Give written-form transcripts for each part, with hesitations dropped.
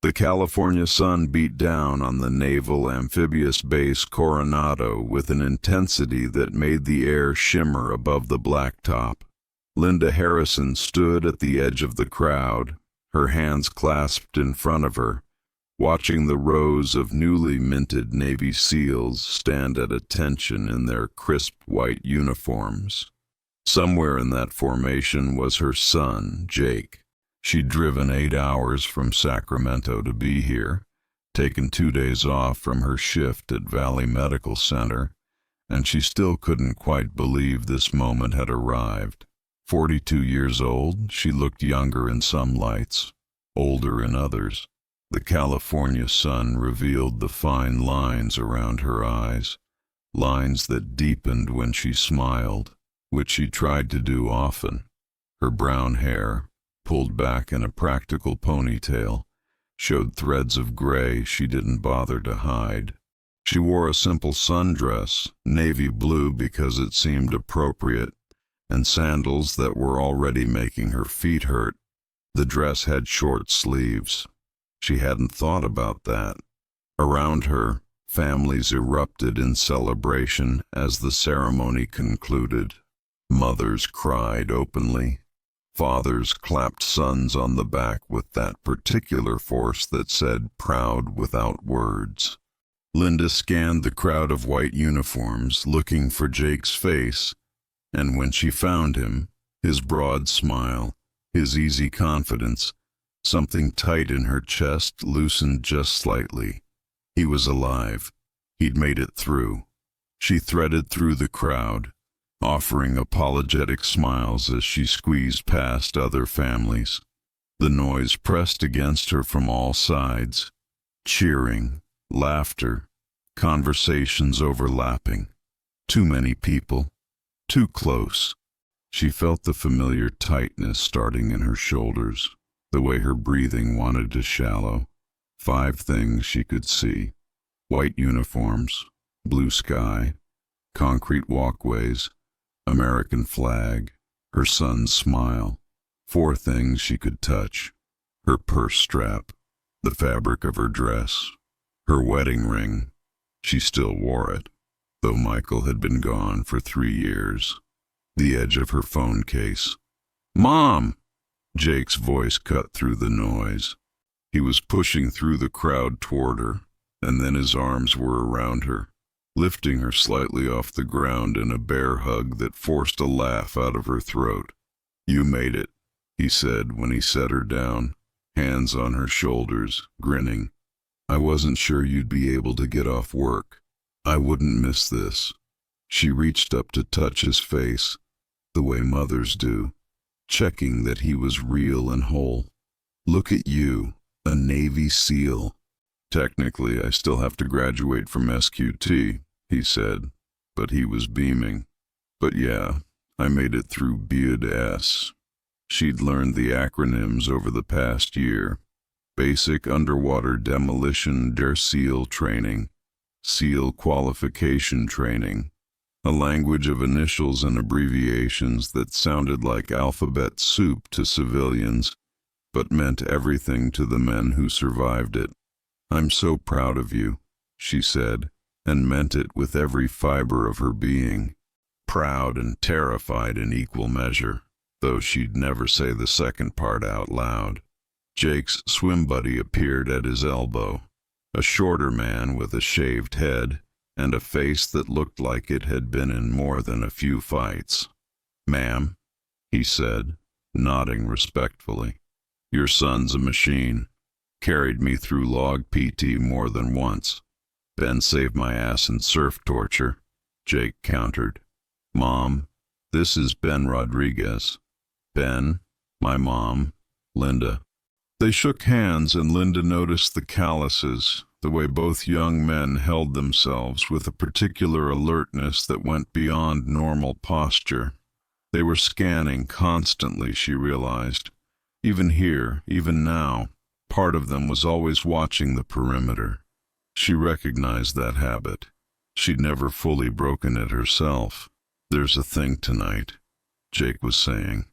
The California sun beat down on the naval amphibious base Coronado with an intensity that made the air shimmer above the blacktop. Linda Harrison stood at the edge of the crowd, her hands clasped in front of her, watching the rows of newly minted Navy SEALs stand at attention in their crisp white uniforms. Somewhere in that formation was her son, Jake. She'd driven 8 hours from Sacramento to be here, taken 2 days off from her shift at Valley Medical Center, and she still couldn't quite believe this moment had arrived. 42 years old, she looked younger in some lights, older in others. The California sun revealed the fine lines around her eyes, lines that deepened when she smiled, which she tried to do often. Her brown hair, pulled back in a practical ponytail, showed threads of gray she didn't bother to hide. She wore a simple sundress, navy blue because it seemed appropriate, and sandals that were already making her feet hurt. The dress had short sleeves. She hadn't thought about that. Around her, families erupted in celebration as the ceremony concluded. Mothers cried openly. Fathers clapped sons on the back with that particular force that said proud without words. Linda scanned the crowd of white uniforms, looking for Jake's face, and when she found him, his broad smile, his easy confidence, something tight in her chest loosened just slightly. He was alive. He'd made it through. She threaded through the crowd, offering apologetic smiles as she squeezed past other families. The noise pressed against her from all sides. Cheering, laughter, conversations overlapping. Too many people. Too close. She felt the familiar tightness starting in her shoulders, the way her breathing wanted to shallow. 5 things she could see. White uniforms, blue sky, concrete walkways, American flag, her son's smile. 4 things she could touch. Her purse strap, the fabric of her dress, her wedding ring. She still wore it, though Michael had been gone for 3 years. The edge of her phone case. "Mom!" Jake's voice cut through the noise. He was pushing through the crowd toward her, and then his arms were around her, lifting her slightly off the ground in a bear hug that forced a laugh out of her throat. "You made it," he said when he set her down, hands on her shoulders, grinning. "I wasn't sure you'd be able to get off work. I wouldn't miss this." She reached up to touch his face, the way mothers do, checking that he was real and whole. "Look at you, a Navy SEAL." "Technically, I still have to graduate from SQT," he said, but he was beaming. "But yeah, I made it through BUD-S." She'd learned the acronyms over the past year. Basic Underwater Demolition der SEAL Training, SEAL Qualification Training, a language of initials and abbreviations that sounded like alphabet soup to civilians, but meant everything to the men who survived it. "I'm so proud of you," she said, and meant it with every fiber of her being. Proud and terrified in equal measure, though she'd never say the second part out loud. Jake's swim buddy appeared at his elbow, a shorter man with a shaved head and a face that looked like it had been in more than a few fights. "Ma'am," he said, nodding respectfully. "Your son's a machine. Carried me through log PT more than once. Ben saved my ass in surf torture," Jake countered. "Mom, this is Ben Rodriguez. Ben, my mom, Linda." They shook hands, and Linda noticed the calluses, the way both young men held themselves with a particular alertness that went beyond normal posture. They were scanning constantly, she realized. Even here, even now, part of them was always watching the perimeter. She recognized that habit. She'd never fully broken it herself. "There's a thing tonight," Jake was saying.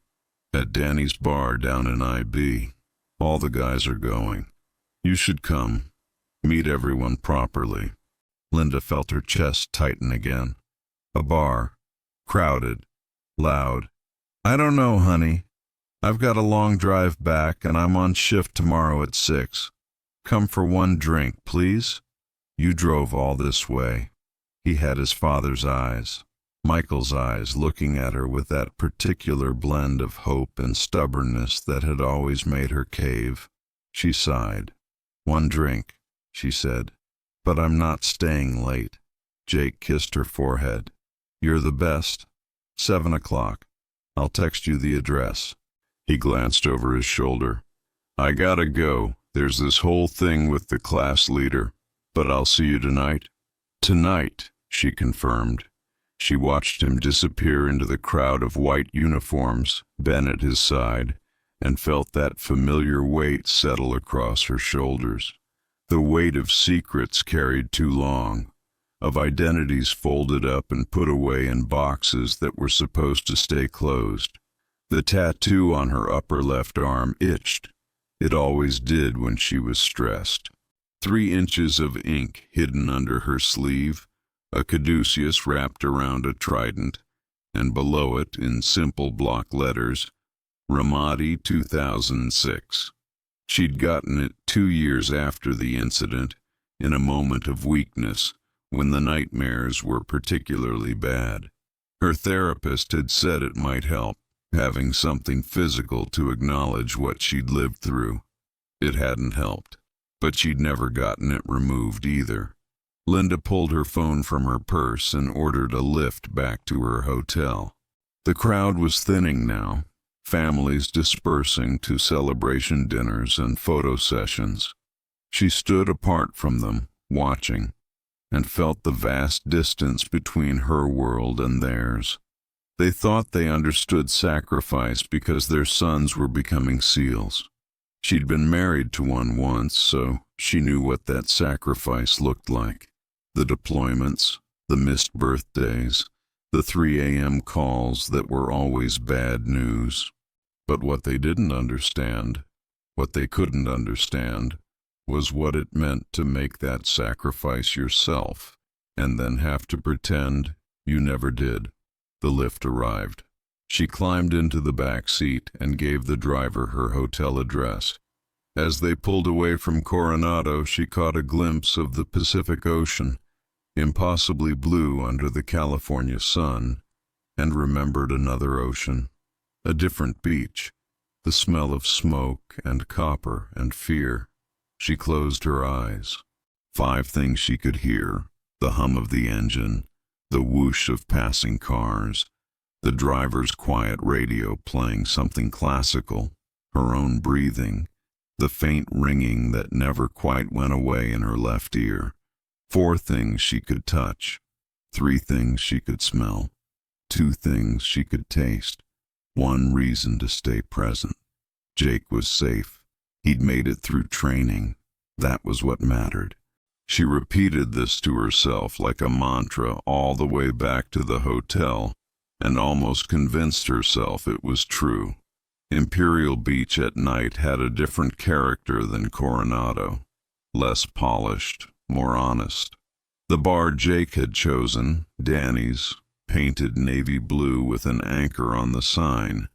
"At Danny's bar down in IB. All the guys are going. You should come. Meet everyone properly. Linda felt her chest tighten again. A bar. Crowded. Loud. I don't know, honey. I've got a long drive back and I'm on shift tomorrow at 6. Come for one drink, please. You drove all this way. He had his father's eyes, Michael's eyes, looking at her with that particular blend of hope and stubbornness that had always made her cave. She sighed. One drink, she said. But I'm not staying late. Jake kissed her forehead. You're the best. 7 o'clock. I'll text you the address. He glanced over his shoulder. I gotta go. There's this whole thing with the class leader. But I'll see you tonight. Tonight, she confirmed. She watched him disappear into the crowd of white uniforms, Ben at his side, and felt that familiar weight settle across her shoulders. The weight of secrets carried too long, of identities folded up and put away in boxes that were supposed to stay closed. The tattoo on her upper left arm itched. It always did when she was stressed. 3 inches of ink hidden under her sleeve, a caduceus wrapped around a trident, and below it, in simple block letters, Ramadi 2006. She'd gotten it 2 years after the incident, in a moment of weakness, when the nightmares were particularly bad. Her therapist had said it might help, having something physical to acknowledge what she'd lived through. It hadn't helped, but she'd never gotten it removed either. Linda pulled her phone from her purse and ordered a lift back to her hotel. The crowd was thinning now, families dispersing to celebration dinners and photo sessions. She stood apart from them, watching, and felt the vast distance between her world and theirs. They thought they understood sacrifice because their sons were becoming SEALs. She'd been married to one once, so she knew what that sacrifice looked like. The deployments, the missed birthdays, the 3 a.m. calls that were always bad news. But what they didn't understand, what they couldn't understand, was what it meant to make that sacrifice yourself, and then have to pretend you never did. The lift arrived. She climbed into the back seat and gave the driver her hotel address. As they pulled away from Coronado, she caught a glimpse of the Pacific Ocean, impossibly blue under the California sun, and remembered another ocean, a different beach, the smell of smoke and copper and fear. She closed her eyes. 5 things she could hear: the hum of the engine, the whoosh of passing cars, the driver's quiet radio playing something classical, her own breathing, the faint ringing that never quite went away in her left ear. 4 things she could touch, 3 things she could smell, 2 things she could taste, 1 reason to stay present. Jake was safe. He'd made it through training. That was what mattered. She repeated this to herself like a mantra all the way back to the hotel, and almost convinced herself it was true. Imperial Beach at night had a different character than Coronado. Less polished, more honest. The bar Jake had chosen, Danny's, painted navy blue with an anchor on the sign,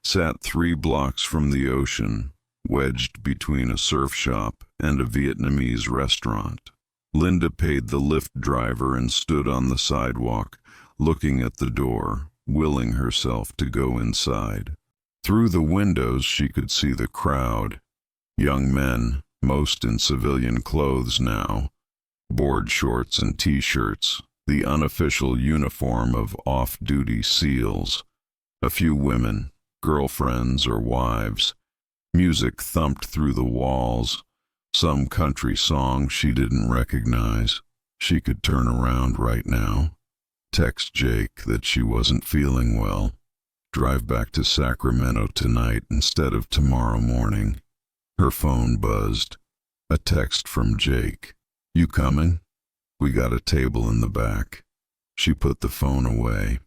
sat 3 blocks from the ocean, wedged between a surf shop and a Vietnamese restaurant. Linda paid the Lyft driver and stood on the sidewalk, looking at the door, willing herself to go inside. Through the windows she could see the crowd. Young men, most in civilian clothes now, board shorts and T-shirts, the unofficial uniform of off-duty SEALs. A few women, girlfriends or wives. Music thumped through the walls, some country song she didn't recognize. She could turn around right now, text Jake that she wasn't feeling well, drive back to Sacramento tonight instead of tomorrow morning. Her phone buzzed. A text from Jake. You coming? We got a table in the back. She put the phone away,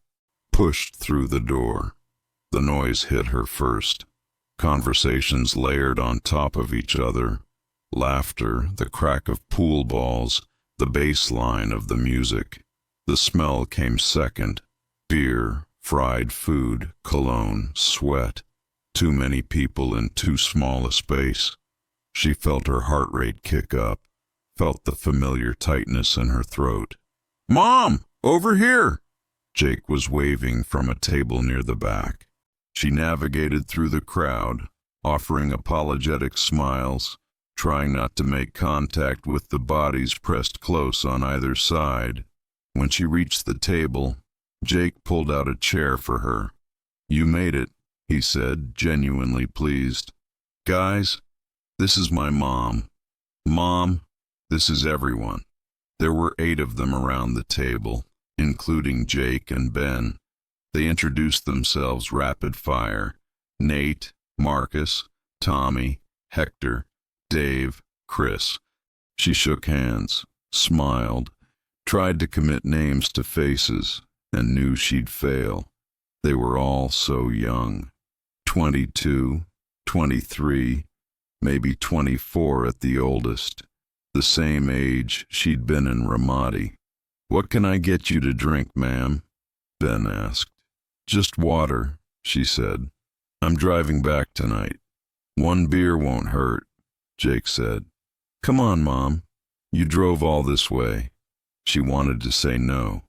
pushed through the door. The noise hit her first. Conversations layered on top of each other, Laughter, the crack of pool balls, the bass line of the music. The smell came second. Beer, fried food, cologne, sweat. Too many people in too small a space. She felt her heart rate kick up, felt the familiar tightness in her throat. "Mom, over here!" Jake was waving from a table near the back. She navigated through the crowd, offering apologetic smiles, trying not to make contact with the bodies pressed close on either side. When she reached the table, Jake pulled out a chair for her. "You made it," he said, genuinely pleased. "Guys, this is my mom. Mom, this is everyone." There were 8 of them around the table, including Jake and Ben. They introduced themselves rapid fire. Nate, Marcus, Tommy, Hector, Dave, Chris. She shook hands, smiled, tried to commit names to faces, and knew she'd fail. They were all so young. 22, 23, maybe 24 at the oldest. The same age she'd been in Ramadi. "What can I get you to drink, ma'am?" Ben asked. "Just water," she said. "I'm driving back tonight." "1 beer won't hurt," Jake said. "Come on, Mom. You drove all this way." She wanted to say no.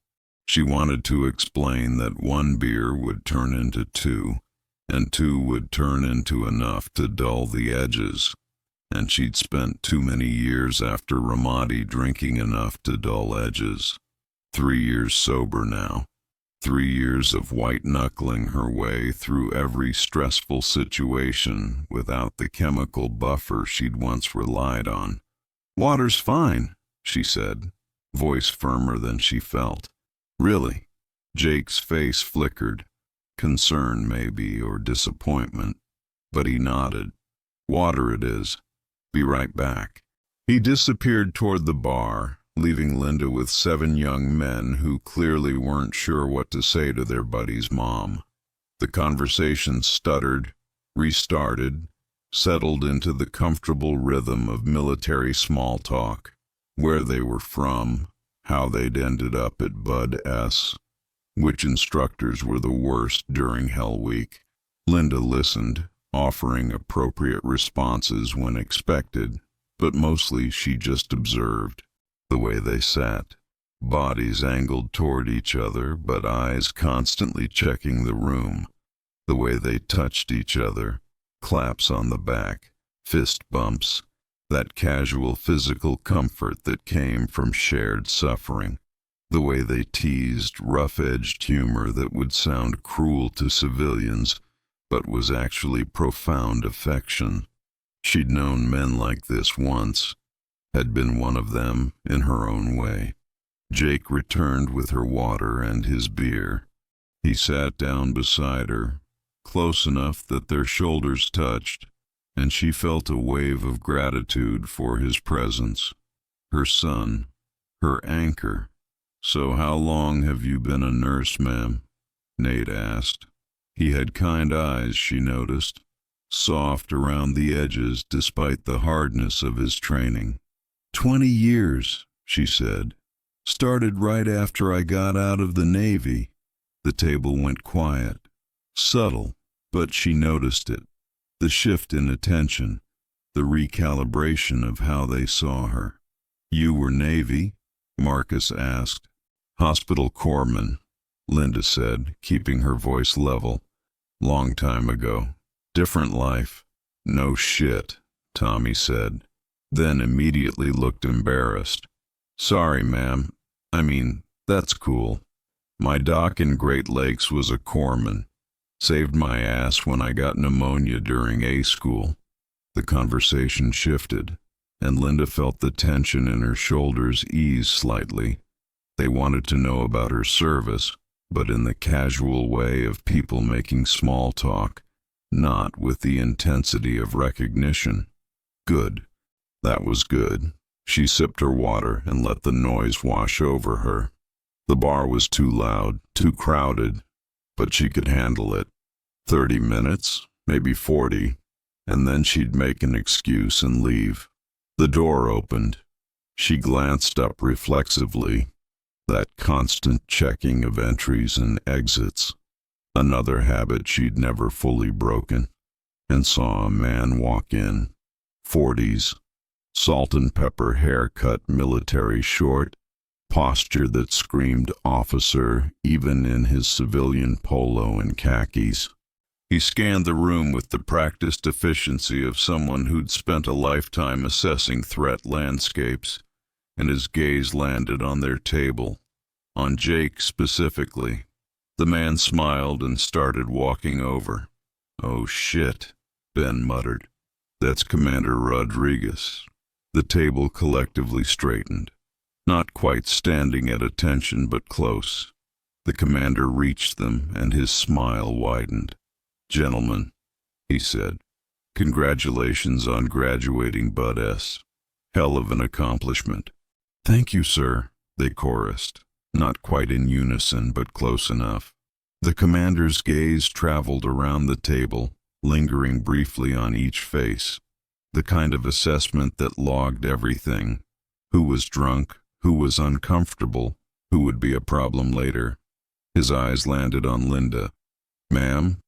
She wanted to explain that 1 beer would turn into 2, and 2 would turn into enough to dull the edges. And she'd spent too many years after Ramadi drinking enough to dull edges. 3 years sober now. 3 years of white-knuckling her way through every stressful situation without the chemical buffer she'd once relied on. "Water's fine," she said, voice firmer than she felt. "Really?" Jake's face flickered. Concern, maybe, or disappointment. But he nodded. "Water it is. Be right back." He disappeared toward the bar, leaving Linda with 7 young men who clearly weren't sure what to say to their buddy's mom. The conversation stuttered, restarted, settled into the comfortable rhythm of military small talk. Where they were from, how they'd ended up at Bud S., which instructors were the worst during Hell Week. Linda listened, offering appropriate responses when expected, but mostly she just observed. The way they sat, bodies angled toward each other but eyes constantly checking the room. The way they touched each other, claps on the back, fist bumps, that casual physical comfort that came from shared suffering. The way they teased rough-edged humor that would sound cruel to civilians but was actually profound affection. She'd known men like this once, had been one of them in her own way. Jake returned with her water and his beer. He sat down beside her, close enough that their shoulders touched, and she felt a wave of gratitude for his presence. Her son, her anchor. "So how long have you been a nurse, ma'am?" Nate asked. He had kind eyes, she noticed, soft around the edges despite the hardness of his training. 20 years, she said. "Started right after I got out of the Navy." The table went quiet. Subtle, but she noticed it. The shift in attention, the recalibration of how they saw her. "You were Navy?" Marcus asked. "Hospital corpsman," Linda said, keeping her voice level. "Long time ago. Different life." "No shit," Tommy said, then immediately looked embarrassed. "Sorry, ma'am. I mean, that's cool. My doc in Great Lakes was a corpsman. Saved my ass when I got pneumonia during A school." The conversation shifted, and Linda felt the tension in her shoulders ease slightly. They wanted to know about her service, but in the casual way of people making small talk, not with the intensity of recognition. Good. That was good. She sipped her water and let the noise wash over her. The bar was too loud, too crowded, but she could handle it. 30 minutes, maybe 40, and then she'd make an excuse and leave. The door opened. She glanced up reflexively, that constant checking of entries and exits, another habit she'd never fully broken, and saw a man walk in, 40s, salt and pepper haircut, military short, posture that screamed officer even in his civilian polo and khakis. He scanned the room with the practiced efficiency of someone who'd spent a lifetime assessing threat landscapes, and his gaze landed on their table, on Jake specifically. The man smiled and started walking over. "Oh shit," Ben muttered. "That's Commander Rodriguez." The table collectively straightened, not quite standing at attention but close. The commander reached them and his smile widened. "Gentlemen," he said, "congratulations on graduating Bud S. Hell of an accomplishment." "Thank you, sir," they chorused, not quite in unison but close enough. The commander's gaze traveled around the table, lingering briefly on each face, the kind of assessment that logged everything: who was drunk, who was uncomfortable, who would be a problem later. His eyes landed on Linda. "Ma'am,"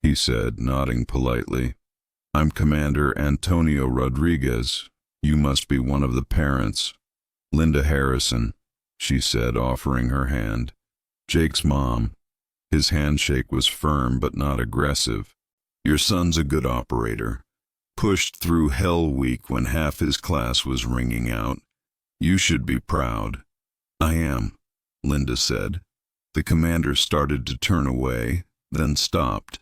he said, nodding politely, "I'm Commander Antonio Rodriguez. You must be one of the parents." "Linda Harrison," she said, offering her hand. "Jake's mom." His handshake was firm but not aggressive. "Your son's a good operator. Pushed through Hell Week when half his class was ringing out. You should be proud." "I am," Linda said. The commander started to turn away, then stopped.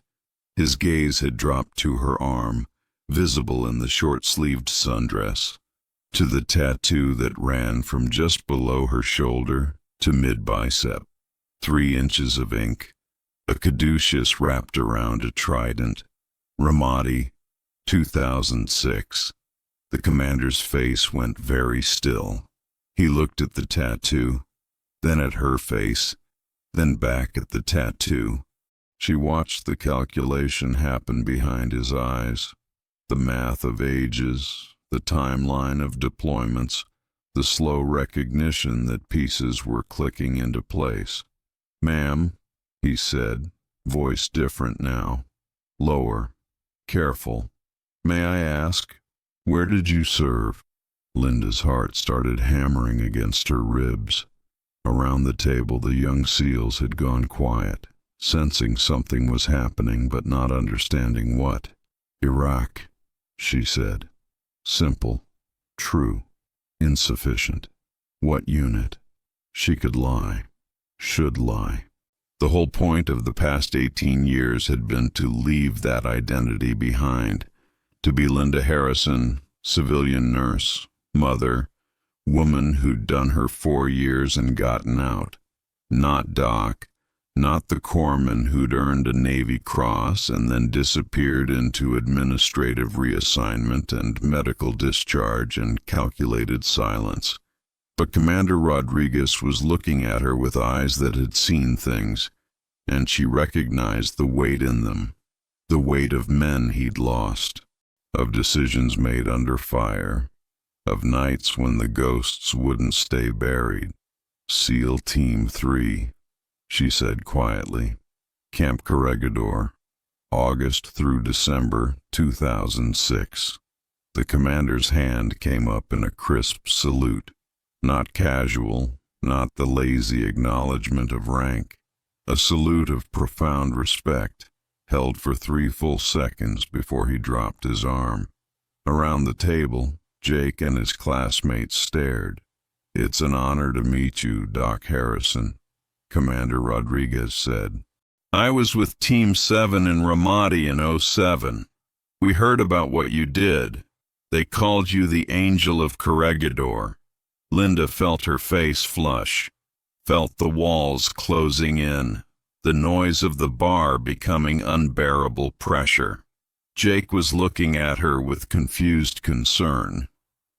His gaze had dropped to her arm, visible in the short-sleeved sundress, to the tattoo that ran from just below her shoulder to mid-bicep. 3 inches of ink, a caduceus wrapped around a trident. Ramadi, 2006. The commander's face went very still. He looked at the tattoo, then at her face, then back at the tattoo. She watched the calculation happen behind his eyes, the math of ages, the timeline of deployments, the slow recognition that pieces were clicking into place. "Ma'am," he said, voice different now, lower, careful. "May I ask, where did you serve?" Linda's heart started hammering against her ribs. Around the table the young SEALs had gone quiet, sensing something was happening but not understanding what. "Iraq," she said. Simple, true, insufficient. "What unit?" She could lie, should lie. The whole point of the past 18 years had been to leave that identity behind, to be Linda Harrison, civilian nurse, mother, woman who'd done her 4 years and gotten out. Not Doc, not the corpsman who'd earned a Navy Cross and then disappeared into administrative reassignment and medical discharge and calculated silence. But Commander Rodriguez was looking at her with eyes that had seen things, and she recognized the weight in them, the weight of men he'd lost, of decisions made under fire, of nights when the ghosts wouldn't stay buried. "SEAL Team 3, she said quietly. "Camp Corregidor, August through December 2006. The commander's hand came up in a crisp salute, not casual, not the lazy acknowledgement of rank, a salute of profound respect, held for 3 full seconds before he dropped his arm. Around the table, Jake and his classmates stared. "It's an honor to meet you, Doc Harrison," Commander Rodriguez said. "I was with Team 7 in Ramadi in '07. We heard about what you did. They called you the Angel of Corregidor." Linda felt her face flush, felt the walls closing in, the noise of the bar becoming unbearable pressure. Jake was looking at her with confused concern,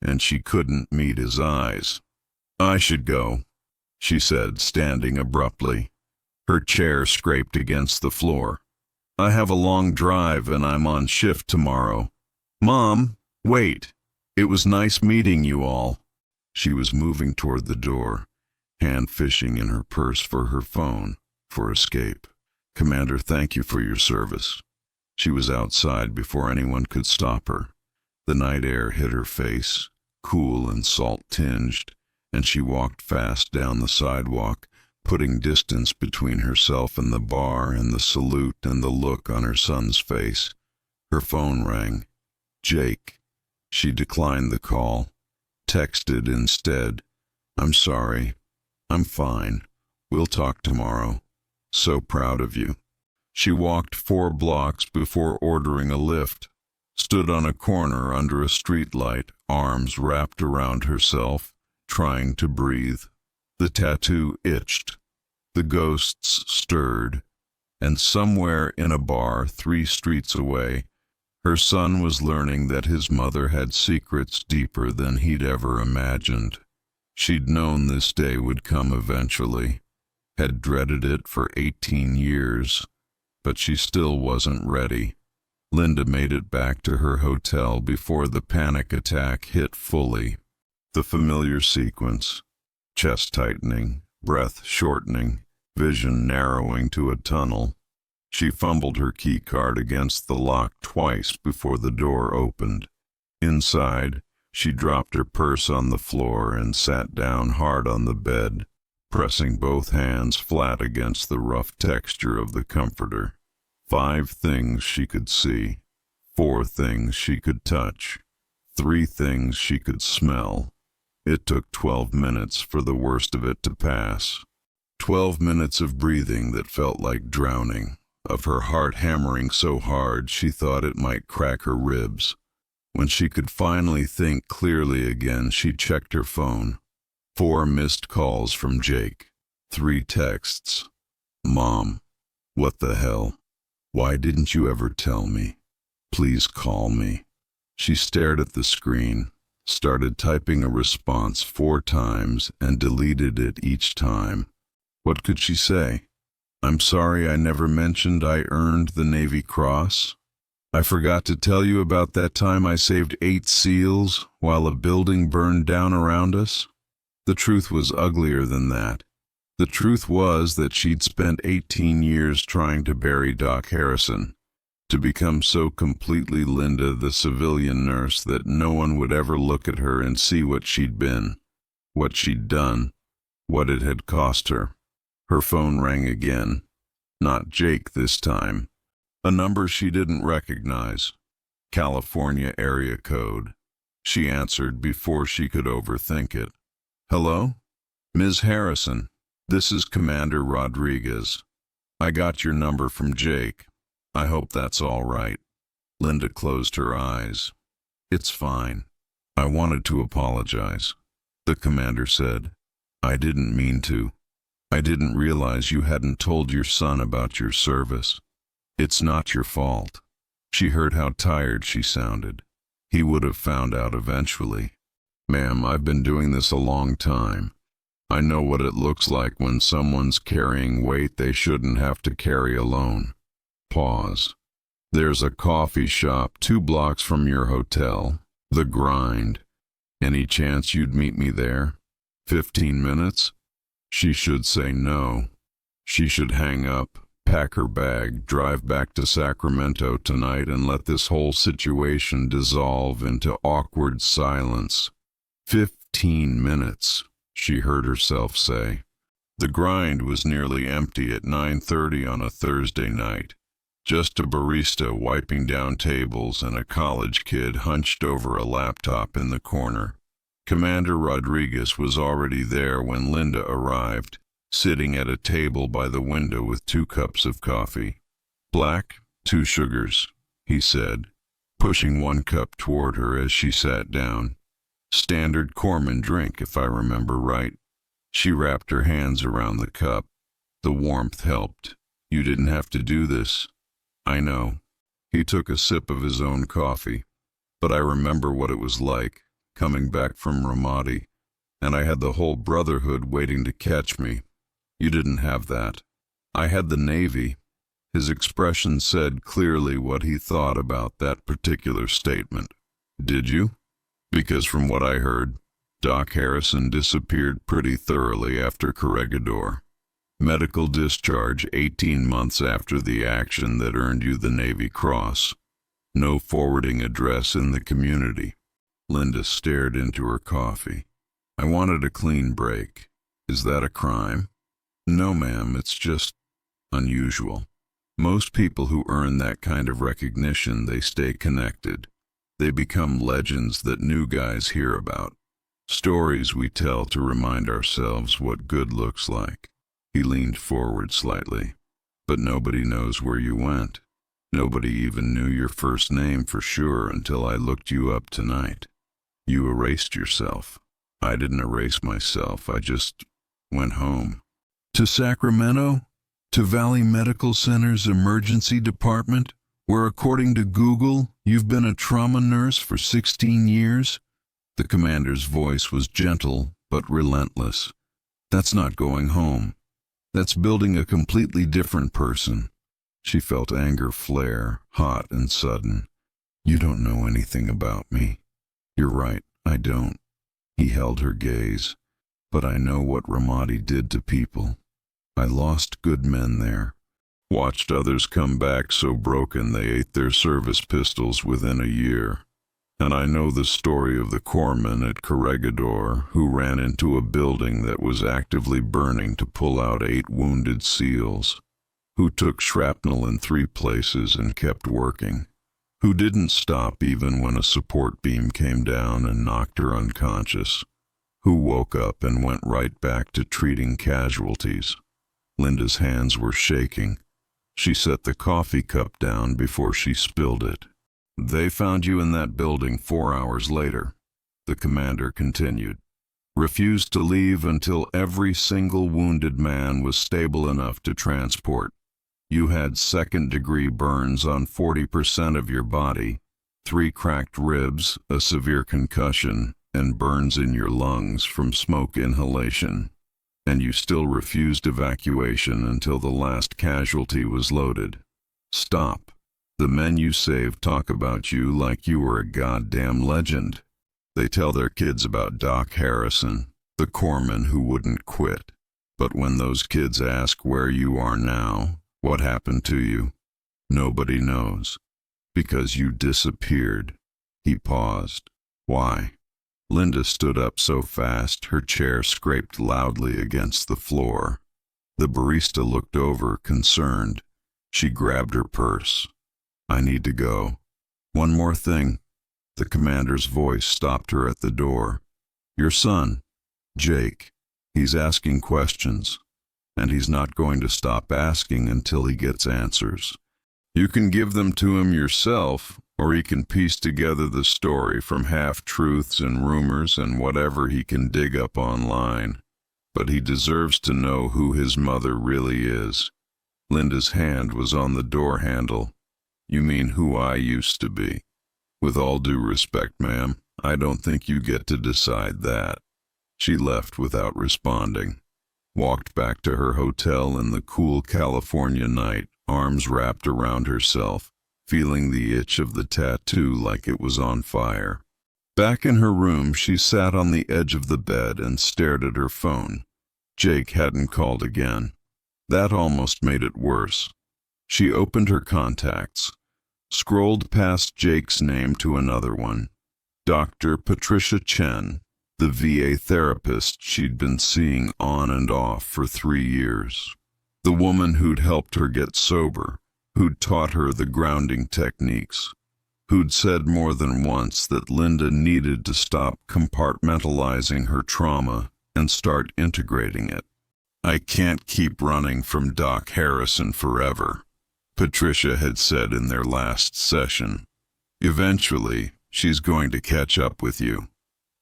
and she couldn't meet his eyes. "I should go," she said, standing abruptly. Her chair scraped against the floor. "I have a long drive and I'm on shift tomorrow." "Mom, wait. It was nice meeting you all. She was moving toward the door, hand fishing in her purse for her phone, for escape. Commander, thank you for your service. She was outside before anyone could stop her. The night air hit her face, cool and salt-tinged, and she walked fast down the sidewalk, putting distance between herself and the bar and the salute and the look on her son's face. Her phone rang. Jake. She declined the call, texted instead, I'm sorry. I'm fine. We'll talk tomorrow. So proud of you. She walked 4 blocks before ordering a lift, stood on a corner under a streetlight, arms wrapped around herself, trying to breathe. The tattoo itched. The ghosts stirred. And somewhere in a bar 3 streets away, her son was learning that his mother had secrets deeper than he'd ever imagined. She'd known this day would come eventually, had dreaded it for 18 years, but she still wasn't ready. Linda made it back to her hotel before the panic attack hit fully. The familiar sequence, chest tightening, breath shortening, vision narrowing to a tunnel. She fumbled her key card against the lock twice before the door opened. Inside, she dropped her purse on the floor and sat down hard on the bed, pressing both hands flat against the rough texture of the comforter. 5 things she could see, 4 things she could touch, 3 things she could smell. It took 12 minutes for the worst of it to pass. 12 minutes of breathing that felt like drowning, of her heart hammering so hard she thought it might crack her ribs. When she could finally think clearly again, she checked her phone. 4 missed calls from Jake. 3 texts. Mom, what the hell? Why didn't you ever tell me? Please call me. She stared at the screen, started typing a response 4 times, and deleted it each time. What could she say? I'm sorry I never mentioned I earned the Navy Cross. I forgot to tell you about that time I saved 8 SEALs while a building burned down around us. The truth was uglier than that. The truth was that she'd spent 18 years trying to bury Doc Harrison, to become so completely Linda the civilian nurse that no one would ever look at her and see what she'd been, what she'd done, what it had cost her. Her phone rang again. Not Jake this time. A number she didn't recognize. California area code. She answered before she could overthink it. Hello? Ms. Harrison, this is Commander Rodriguez. I got your number from Jake. I hope that's all right. Linda closed her eyes. It's fine. I wanted to apologize. The commander said. I didn't mean to. I didn't realize you hadn't told your son about your service. It's not your fault. She heard how tired she sounded. He would have found out eventually. Ma'am, I've been doing this a long time. I know what it looks like when someone's carrying weight they shouldn't have to carry alone. Pause. There's a coffee shop 2 blocks from your hotel. The Grind. Any chance you'd meet me there? 15 minutes? She should say no. She should hang up, pack her bag, drive back to Sacramento tonight and let this whole situation dissolve into awkward silence. 15 minutes, she heard herself say. The Grind was nearly empty at 9:30 on a Thursday night. Just a barista wiping down tables and a college kid hunched over a laptop in the corner. Commander Rodriguez was already there when Linda arrived, sitting at a table by the window with 2 cups of coffee. Black, 2 sugars, he said, pushing 1 cup toward her as she sat down. Standard Corpsman drink, if I remember right. She wrapped her hands around the cup. The warmth helped. You didn't have to do this. I know. He took a sip of his own coffee. But I remember what it was like, coming back from Ramadi, and I had the whole brotherhood waiting to catch me. You didn't have that. I had the Navy. His expression said clearly what he thought about that particular statement. Did you? Because from what I heard, Doc Harrison disappeared pretty thoroughly after Corregidor. Medical discharge 18 months after the action that earned you the Navy Cross. No forwarding address in the community. Linda stared into her coffee. I wanted a clean break. Is that a crime? No, ma'am, it's just unusual. Most people who earn that kind of recognition, they stay connected. They become legends that new guys hear about. Stories we tell to remind ourselves what good looks like. He leaned forward slightly. But nobody knows where you went. Nobody even knew your first name for sure until I looked you up tonight. You erased yourself. I didn't erase myself. I just went home. To Sacramento? To Valley Medical Center's emergency department, where according to Google, you've been a trauma nurse for 16 years? The commander's voice was gentle but relentless. That's not going home. That's building a completely different person. She felt anger flare, hot and sudden. You don't know anything about me. You're right, I don't. He held her gaze. But I know what Ramadi did to people. I lost good men there. Watched others come back so broken they ate their service pistols within a year. And I know the story of the corpsman at Corregidor who ran into a building that was actively burning to pull out 8 wounded SEALs, who took shrapnel in 3 places and kept working, who didn't stop even when a support beam came down and knocked her unconscious, who woke up and went right back to treating casualties. Linda's hands were shaking. She set the coffee cup down before she spilled it. They found you in that building 4 hours later, the commander continued. Refused to leave until every single wounded man was stable enough to transport. You had second-degree burns on 40% of your body, 3 cracked ribs, a severe concussion, and burns in your lungs from smoke inhalation. And you still refused evacuation until the last casualty was loaded. Stop. The men you saved talk about you like you were a goddamn legend. They tell their kids about Doc Harrison, the corpsman who wouldn't quit. But when those kids ask where you are now, what happened to you, nobody knows. Because you disappeared. He paused. Why? Linda stood up so fast her chair scraped loudly against the floor. The barista looked over, concerned. She grabbed her purse. I need to go. One more thing. The commander's voice stopped her at the door. Your son, Jake, he's asking questions, and he's not going to stop asking until he gets answers. You can give them to him yourself, or he can piece together the story from half-truths and rumors and whatever he can dig up online. But he deserves to know who his mother really is. Linda's hand was on the door handle. You mean who I used to be? With all due respect, ma'am, I don't think you get to decide that. She left without responding. Walked back to her hotel in the cool California night, arms wrapped around herself, feeling the itch of the tattoo like it was on fire. Back in her room, she sat on the edge of the bed and stared at her phone. Jake hadn't called again. That almost made it worse. She opened her contacts, scrolled past Jake's name to another one. Dr. Patricia Chen, the VA therapist she'd been seeing on and off for 3 years. The woman who'd helped her get sober, who'd taught her the grounding techniques, who'd said more than once that Linda needed to stop compartmentalizing her trauma and start integrating it. I can't keep running from Doc Harrison forever, Patricia had said in their last session. Eventually, she's going to catch up with you.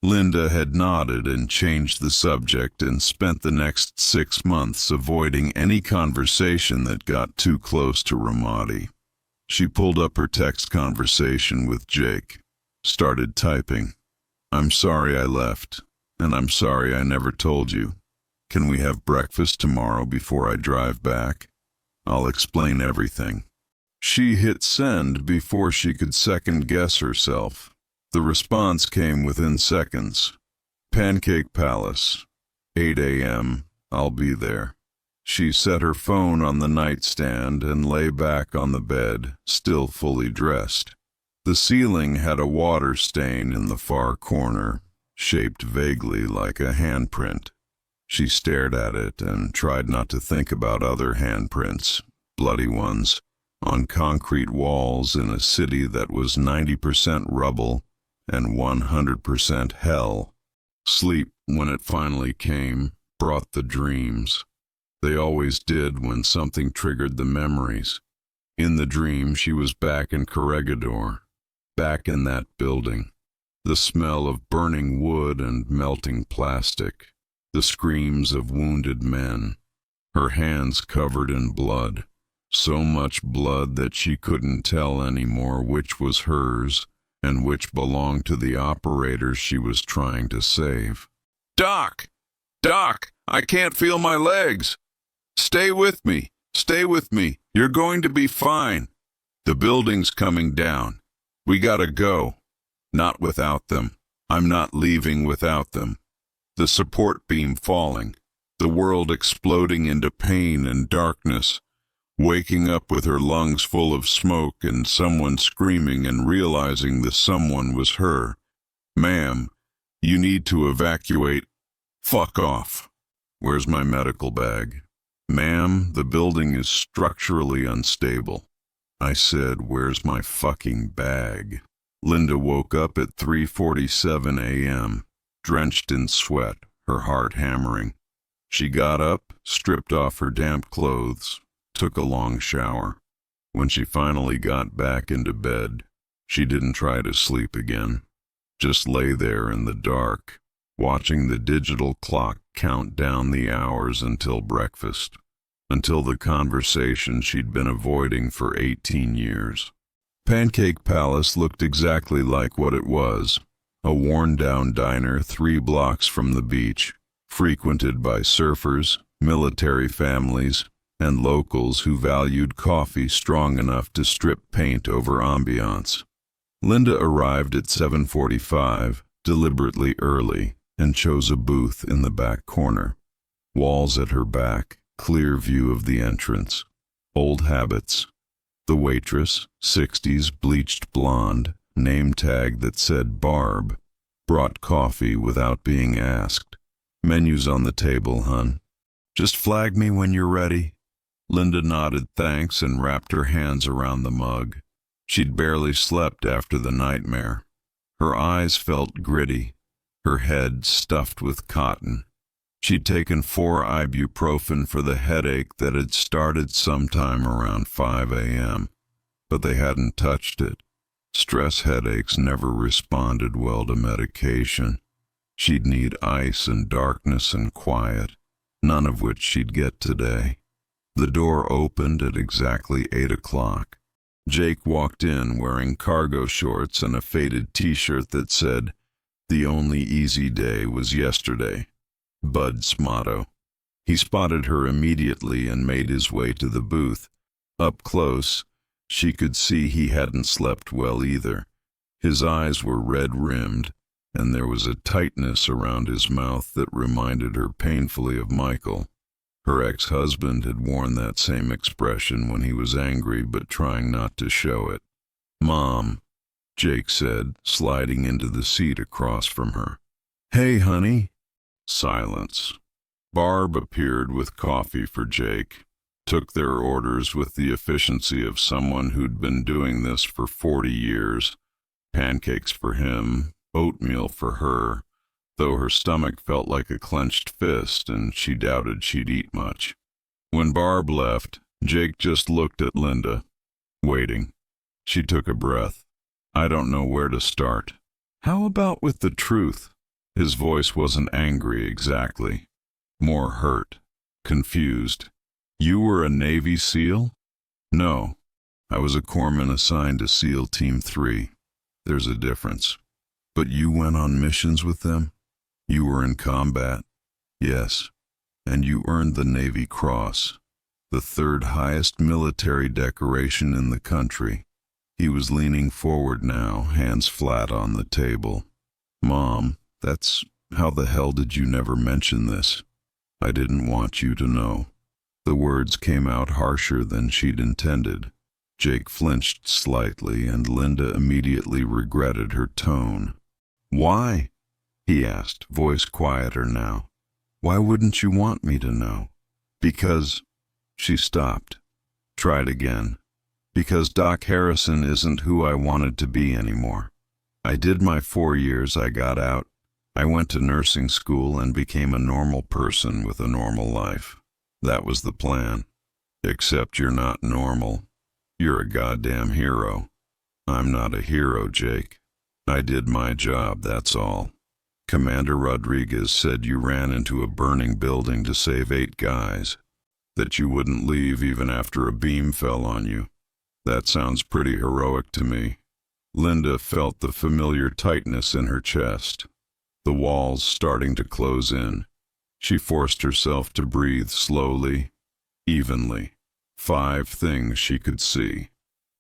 Linda had nodded and changed the subject and spent the next 6 months avoiding any conversation that got too close to Ramadi. She pulled up her text conversation with Jake, started typing. I'm sorry I left, and I'm sorry I never told you. Can we have breakfast tomorrow before I drive back? I'll explain everything. She hit send before she could second-guess herself. The response came within seconds. Pancake Palace, 8 a.m., I'll be there. She set her phone on the nightstand and lay back on the bed, still fully dressed. The ceiling had a water stain in the far corner, shaped vaguely like a handprint. She stared at it and tried not to think about other handprints, bloody ones, on concrete walls in a city that was 90% rubble and 100% hell. Sleep, when it finally came, brought the dreams. They always did when something triggered the memories. In the dream, she was back in Corregidor, back in that building. The smell of burning wood and melting plastic, the screams of wounded men, her hands covered in blood, so much blood that she couldn't tell anymore which was hers and which belonged to the operators she was trying to save. Doc! Doc! I can't feel my legs! Stay with me! Stay with me! You're going to be fine! The building's coming down. We gotta go. Not without them. I'm not leaving without them. The support beam falling. The world exploding into pain and darkness. Waking up with her lungs full of smoke and someone screaming and realizing the someone was her. Ma'am, you need to evacuate. Fuck off. Where's my medical bag? Ma'am, the building is structurally unstable. I said, where's my fucking bag? Linda woke up at 3:47 a.m., drenched in sweat, her heart hammering. She got up, stripped off her damp clothes, took a long shower. When she finally got back into bed, she didn't try to sleep again. Just lay there in the dark, watching the digital clock count down the hours until breakfast, until the conversation she'd been avoiding for 18 years. Pancake Palace looked exactly like what it was, a worn-down diner 3 blocks from the beach, frequented by surfers, military families, and locals who valued coffee strong enough to strip paint over ambiance. Linda arrived at 7:45, deliberately early, and chose a booth in the back corner. Walls at her back, clear view of the entrance. Old habits. The waitress, 60s, bleached blonde, name tag that said Barb, brought coffee without being asked. Menus on the table, hun. Just flag me when you're ready. Linda nodded thanks and wrapped her hands around the mug. She'd barely slept after the nightmare. Her eyes felt gritty, her head stuffed with cotton. She'd taken 4 ibuprofen for the headache that had started sometime around 5 a.m., but they hadn't touched it. Stress headaches never responded well to medication. She'd need ice and darkness and quiet, none of which she'd get today. The door opened at exactly 8 o'clock. Jake walked in wearing cargo shorts and a faded t-shirt that said, "The only easy day was yesterday." Bud's motto. He spotted her immediately and made his way to the booth. Up close, she could see he hadn't slept well either. His eyes were red-rimmed, and there was a tightness around his mouth that reminded her painfully of Michael. Her ex-husband had worn that same expression when he was angry but trying not to show it. "Mom," Jake said, sliding into the seat across from her. "Hey, honey." Silence. Barb appeared with coffee for Jake, took their orders with the efficiency of someone who'd been doing this for 40 years. Pancakes for him, oatmeal for her, though her stomach felt like a clenched fist and she doubted she'd eat much. When Barb left, Jake just looked at Linda, waiting. She took a breath. "I don't know where to start. How about with the truth?" His voice wasn't angry exactly, more hurt, confused. "You were a Navy SEAL?" "No, I was a corpsman assigned to SEAL Team 3. There's a difference." "But you went on missions with them? You were in combat?" "Yes, and you earned the Navy Cross, the 3rd highest military decoration in the country. He was leaning forward now, hands flat on the table. Mom, how the hell did you never mention this? I didn't want you to know. The words came out harsher than she'd intended. Jake flinched slightly, and Linda immediately regretted her tone. Why? He asked, voice quieter now. Why wouldn't you want me to know? Because... She stopped. Tried again. Because Doc Harrison isn't who I wanted to be anymore. I did my 4 years, I got out. I went to nursing school and became a normal person with a normal life. That was the plan. Except you're not normal. You're a goddamn hero. I'm not a hero, Jake. I did my job, that's all. Commander Rodriguez said you ran into a burning building to save 8 guys. That you wouldn't leave even after a beam fell on you. That sounds pretty heroic to me. Linda felt the familiar tightness in her chest, the walls starting to close in. She forced herself to breathe slowly, evenly. 5 things she could see.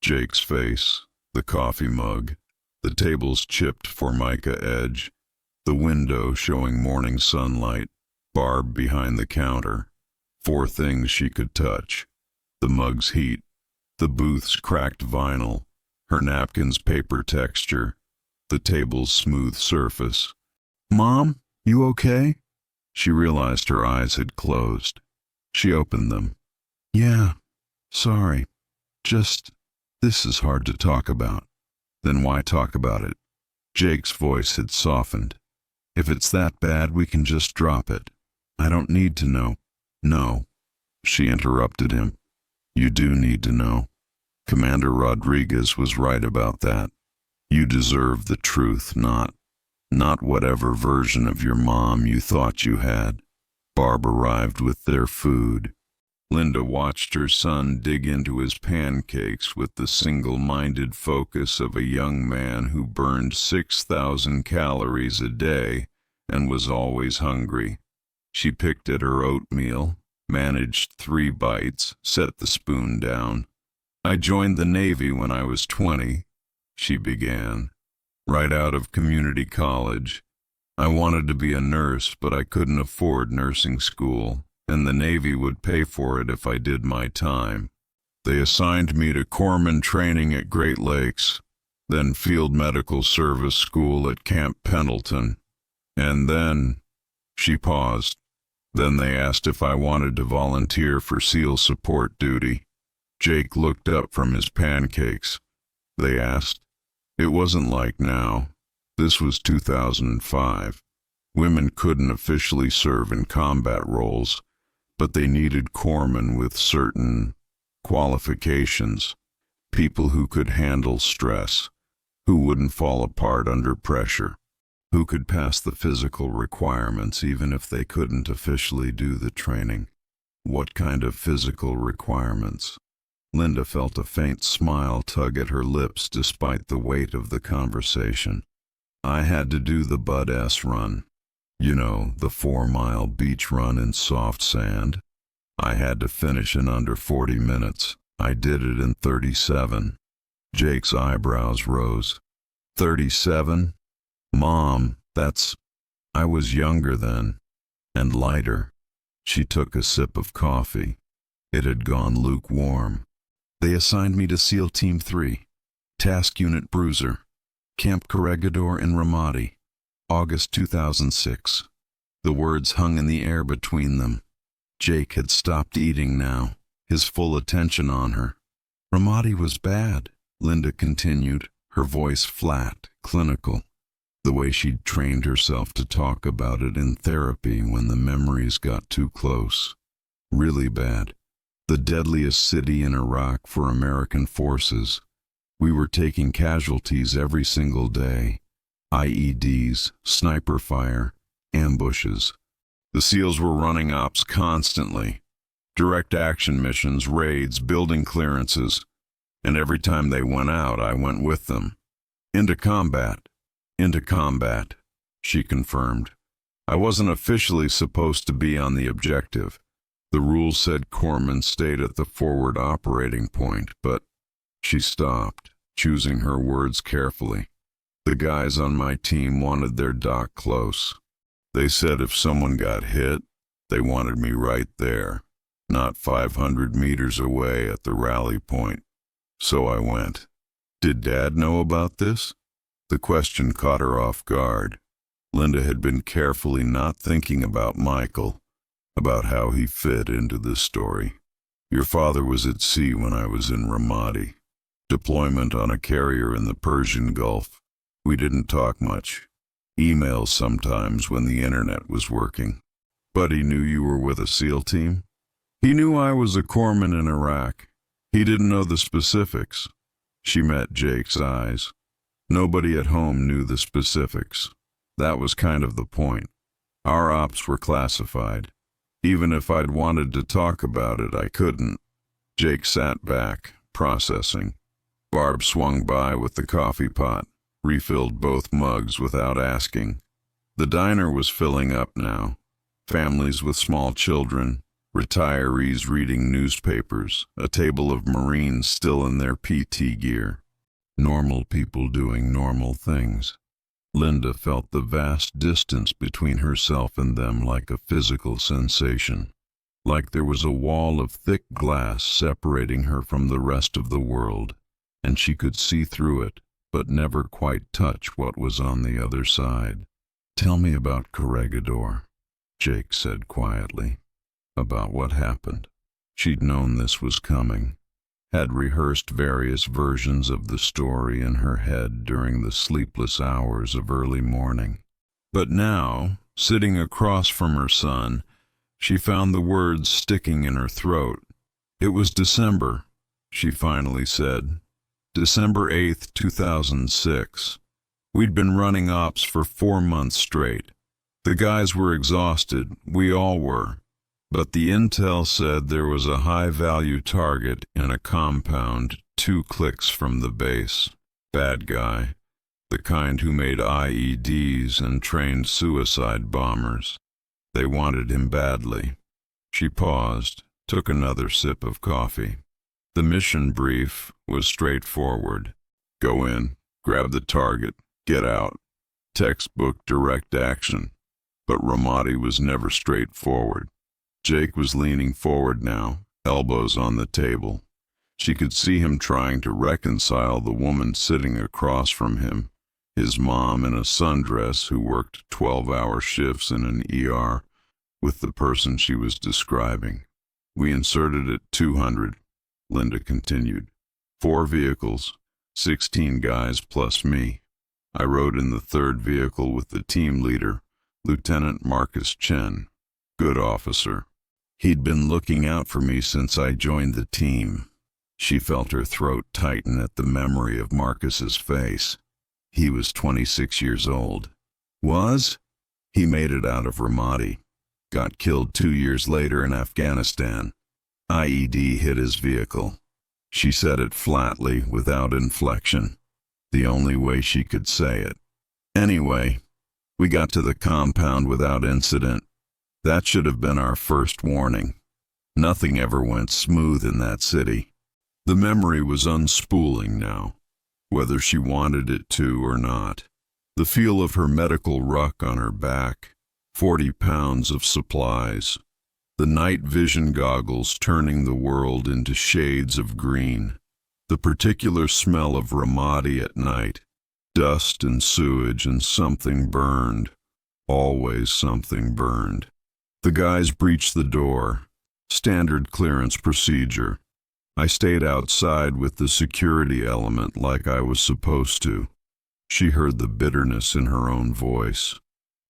Jake's face, the coffee mug, the table's chipped formica edge, the window showing morning sunlight, Barb behind the counter. 4 things she could touch. The mug's heat, the booth's cracked vinyl, her napkin's paper texture, the table's smooth surface. Mom, you okay? She realized her eyes had closed. She opened them. Yeah, sorry. This is hard to talk about. Then why talk about it? Jake's voice had softened. If it's that bad, we can just drop it. I don't need to know. No, she interrupted him. You do need to know. Commander Rodriguez was right about that. You deserve the truth, not whatever version of your mom you thought you had. Barb arrived with their food. Linda watched her son dig into his pancakes with the single-minded focus of a young man who burned 6,000 calories a day and was always hungry. She picked at her oatmeal, managed 3 bites, set the spoon down. I joined the Navy when I was 20, she began. Right out of community college. I wanted to be a nurse, but I couldn't afford nursing school, and the Navy would pay for it if I did my time. They assigned me to corpsman training at Great Lakes, then field medical service school at Camp Pendleton, and then... She paused. Then they asked if I wanted to volunteer for SEAL support duty. Jake looked up from his pancakes. They asked. It wasn't like now. This was 2005. Women couldn't officially serve in combat roles, but they needed corpsmen with certain qualifications. People who could handle stress, who wouldn't fall apart under pressure, who could pass the physical requirements even if they couldn't officially do the training. What kind of physical requirements? Linda felt a faint smile tug at her lips despite the weight of the conversation. I had to do the Bud S run. You know, the 4-mile beach run in soft sand. I had to finish in under 40 minutes. I did it in 37. Jake's eyebrows rose. 37? Mom, I was younger then, and lighter. She took a sip of coffee. It had gone lukewarm. They assigned me to SEAL Team 3, Task Unit Bruiser, Camp Corregidor in Ramadi, August 2006. The words hung in the air between them. Jake had stopped eating now, his full attention on her. Ramadi was bad, Linda continued, her voice flat, clinical. The way she'd trained herself to talk about it in therapy when the memories got too close. Really bad. The deadliest city in Iraq for American forces. We were taking casualties every single day. IEDs, sniper fire, ambushes. The SEALs were running ops constantly. Direct action missions, raids, building clearances. And every time they went out, I went with them. Into combat, she confirmed. I wasn't officially supposed to be on the objective. The rules said corpsmen stayed at the forward operating point, but she stopped. choosing her words carefully. The guys on my team wanted their doc close. They said if someone got hit, they wanted me right there, not 500 meters away at the rally point. So I went. Did Dad know about this? The question caught her off guard. Linda had been carefully not thinking about Michael, about how he fit into this story. Your father was at sea when I was in Ramadi. Deployment on a carrier in the Persian Gulf. We didn't talk much. Emails sometimes when the internet was working. But he knew you were with a SEAL team? He knew I was a corpsman in Iraq. He didn't know the specifics. She met Jake's eyes. Nobody at home knew the specifics. That was kind of the point. Our ops were classified. Even if I'd wanted to talk about it, I couldn't. Jake sat back, processing. Barb swung by with the coffee pot, refilled both mugs without asking. The diner was filling up now. Families with small children, retirees reading newspapers, a table of Marines still in their PT gear. Normal people doing normal things. Linda felt the vast distance between herself and them like a physical sensation, like there was a wall of thick glass separating her from the rest of the world, and she could see through it, but never quite touch what was on the other side. Tell me about Corregidor, Jake said quietly. About what happened. She'd known this was coming, had rehearsed various versions of the story in her head during the sleepless hours of early morning. But now, sitting across from her son, she found the words sticking in her throat. It was December, she finally said. December 8th, 2006. We'd been running ops for 4 months straight. The guys were exhausted, we all were. But the intel said there was a high-value target in a compound 2 clicks from the base. Bad guy. The kind who made IEDs and trained suicide bombers. They wanted him badly. She paused, took another sip of coffee. The mission brief was straightforward. Go in, grab the target, get out. Textbook direct action. But Ramadi was never straightforward. Jake was leaning forward now, elbows on the table. She could see him trying to reconcile the woman sitting across from him, his mom in a sundress who worked 12-hour shifts in an ER, with the person she was describing. We inserted at 200, Linda continued. 4 vehicles, 16 guys plus me. I rode in the 3rd vehicle with the team leader, Lieutenant Marcus Chen. Good officer. He'd been looking out for me since I joined the team. She felt her throat tighten at the memory of Marcus's face. He was 26 years old. Was? He made it out of Ramadi. Got killed 2 years later in Afghanistan. IED hit his vehicle. She said it flatly, without inflection. The only way she could say it. Anyway, we got to the compound without incident. That should have been our first warning. Nothing ever went smooth in that city. The memory was unspooling now, whether she wanted it to or not. The feel of her medical ruck on her back, 40 pounds of supplies, the night vision goggles turning the world into shades of green, the particular smell of Ramadi at night, dust and sewage and something burned, always something burned. The guys breached the door. Standard clearance procedure. I stayed outside with the security element like I was supposed to. She heard the bitterness in her own voice.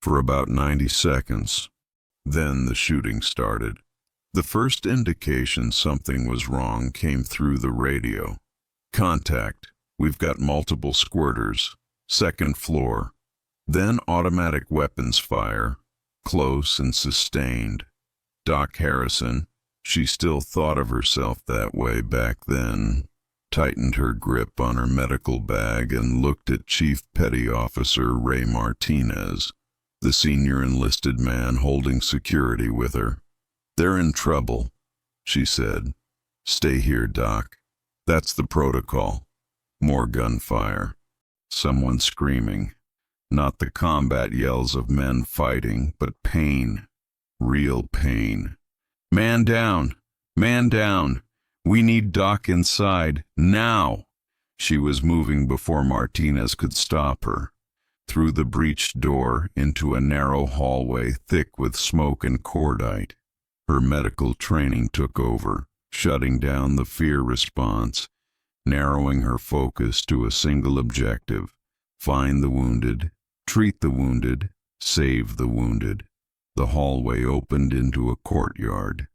For about 90 seconds. Then the shooting started. The first indication something was wrong came through the radio. Contact. We've got multiple squirters. 2nd floor. Then automatic weapons fire. Close and sustained. Doc Harrison, she still thought of herself that way back then, tightened her grip on her medical bag and looked at Chief Petty Officer Ray Martinez, the senior enlisted man holding security with her. They're in trouble, she said. Stay here, Doc. That's the protocol. More gunfire. Someone screaming. Not the combat yells of men fighting, but pain. Real pain. Man down! Man down! We need Doc inside, now! She was moving before Martinez could stop her. Through the breached door, into a narrow hallway thick with smoke and cordite. Her medical training took over, shutting down the fear response, narrowing her focus to a single objective: find the wounded, treat the wounded, save the wounded. The hallway opened into a courtyard.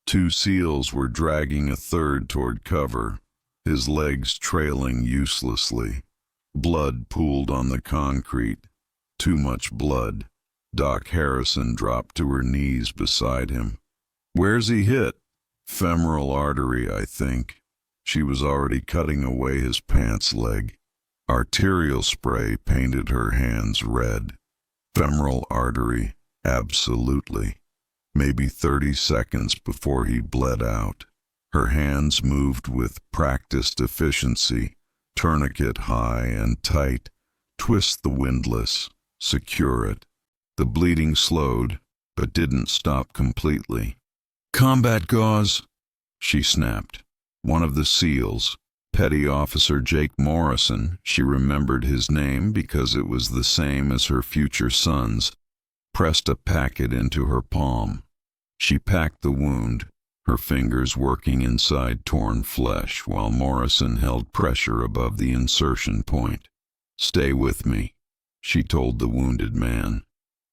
2 SEALs were dragging a third toward cover, his legs trailing uselessly. Blood pooled on the concrete. Too much blood. Doc Harrison dropped to her knees beside him. Where's he hit? Femoral artery, I think. She was already cutting away his pants leg. Arterial spray painted her hands red. Femoral artery, absolutely. Maybe 30 seconds before he bled out. Her hands moved with practiced efficiency. Tourniquet high and tight. Twist the windlass. Secure it. The bleeding slowed, but didn't stop completely. Combat gauze, she snapped. One of the SEALs, Petty Officer Jake Morrison, she remembered his name because it was the same as her future son's, pressed a packet into her palm. She packed the wound, her fingers working inside torn flesh while Morrison held pressure above the insertion point. Stay with me, she told the wounded man.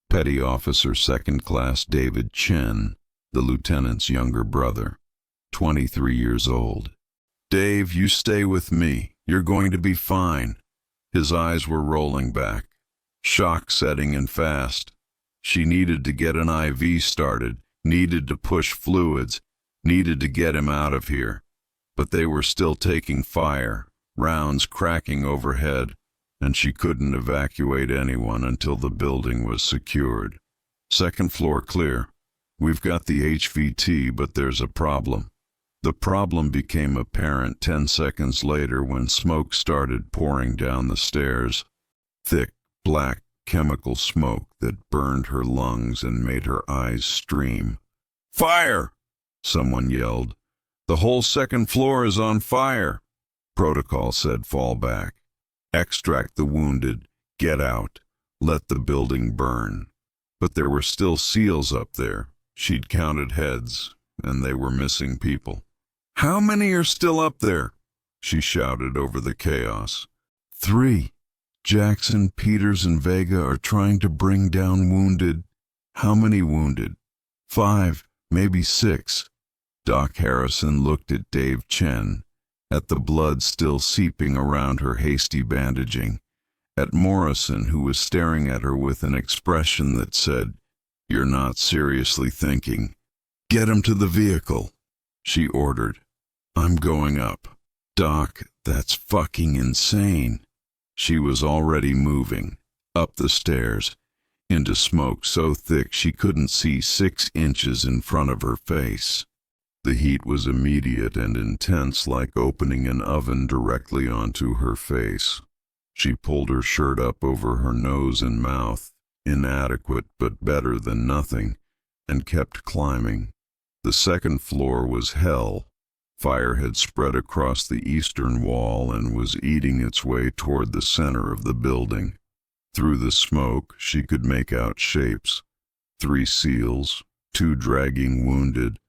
Petty Officer Second Class David Chen, the lieutenant's younger brother, 23 years old. Dave, you stay with me. You're going to be fine. His eyes were rolling back. Shock setting in fast. She needed to get an IV started, needed to push fluids, needed to get him out of here. But they were still taking fire, rounds cracking overhead, and she couldn't evacuate anyone until the building was secured. Second floor clear. We've got the HVT, but there's a problem. The problem became apparent 10 seconds later when smoke started pouring down the stairs. Thick, black, chemical smoke that burned her lungs and made her eyes stream. Fire! Someone yelled. The whole second floor is on fire. Protocol said fall back. Extract the wounded. Get out. Let the building burn. But there were still SEALs up there. She'd counted heads, and they were missing people. How many are still up there? She shouted over the chaos. 3. Jackson, Peters, and Vega are trying to bring down wounded. How many wounded? 5, maybe 6. Doc Harrison looked at Dave Chen, at the blood still seeping around her hasty bandaging, at Morrison, who was staring at her with an expression that said, You're not seriously thinking. Get him to the vehicle, she ordered. I'm going up. Doc, that's fucking insane. She was already moving, up the stairs, into smoke so thick she couldn't see 6 inches in front of her face. The heat was immediate and intense, like opening an oven directly onto her face. She pulled her shirt up over her nose and mouth, inadequate but better than nothing, and kept climbing. The second floor was hell. Fire had spread across the eastern wall and was eating its way toward the center of the building. Through the smoke, she could make out shapes. 3 SEALs, 2 dragging wounded,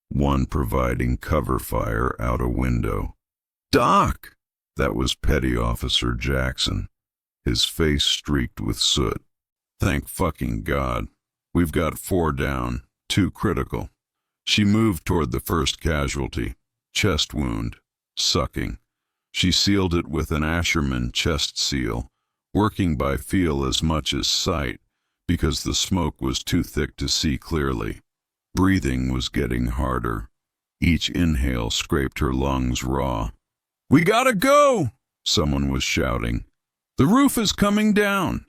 1 providing cover fire out a window. Doc! That was Petty Officer Jackson, his face streaked with soot. Thank fucking God. We've got 4 down, 2 critical. She moved toward the first casualty. Chest wound, sucking. She sealed it with an Asherman chest seal, working by feel as much as sight, because the smoke was too thick to see clearly. Breathing was getting harder. Each inhale scraped her lungs raw. We gotta go! Someone was shouting. The roof is coming down!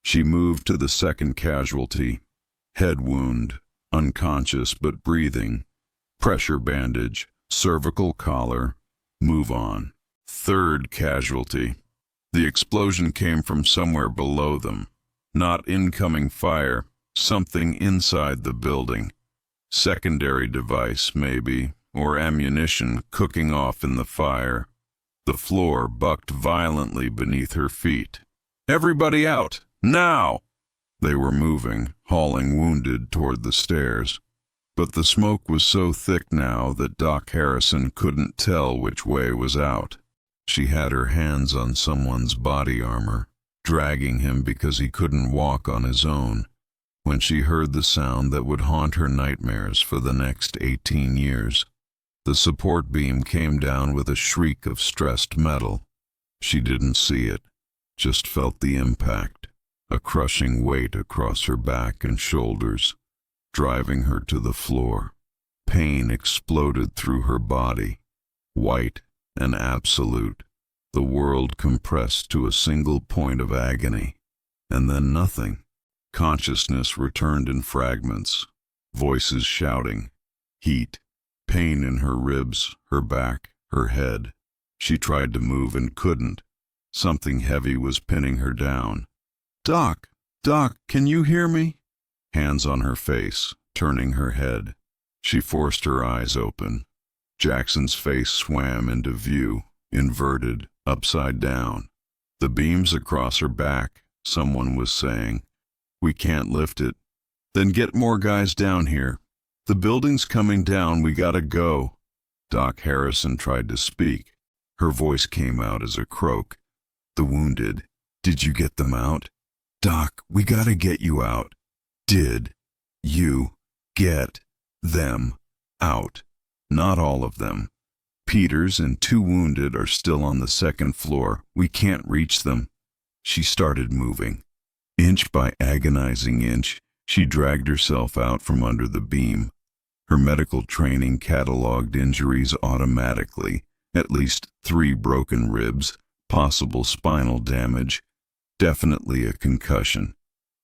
She moved to the second casualty. Head wound, unconscious but breathing. Pressure bandage. Cervical collar. Move on. Third casualty. The explosion came from somewhere below them. Not incoming fire, something inside the building. Secondary device, maybe, or ammunition cooking off in the fire. The floor bucked violently beneath her feet. "Everybody out! Now!" They were moving, hauling wounded toward the stairs. But the smoke was so thick now that Doc Harrison couldn't tell which way was out. She had her hands on someone's body armor, dragging him because he couldn't walk on his own, when she heard the sound that would haunt her nightmares for the next 18 years. The support beam came down with a shriek of stressed metal. She didn't see it, just felt the impact, a crushing weight across her back and shoulders, driving her to the floor. Pain exploded through her body, white and absolute, the world compressed to a single point of agony, and then nothing. Consciousness returned in fragments, voices shouting, heat, pain in her ribs, her back, her head. She tried to move and couldn't. Something heavy was pinning her down. "Doc, Doc, can you hear me?" Hands on her face, turning her head. She forced her eyes open. Jackson's face swam into view, inverted, upside down. The beams across her back, someone was saying. "We can't lift it." "Then get more guys down here. The building's coming down, we gotta go." Doc Harrison tried to speak. Her voice came out as a croak. "The wounded, did you get them out?" "Doc, we gotta get you out." "Did you get them out?" "Not all of them. Peters and 2 wounded are still on the 2nd floor. We can't reach them." She started moving. Inch by agonizing inch, she dragged herself out from under the beam. Her medical training cataloged injuries automatically, at least 3 broken ribs, possible spinal damage, definitely a concussion.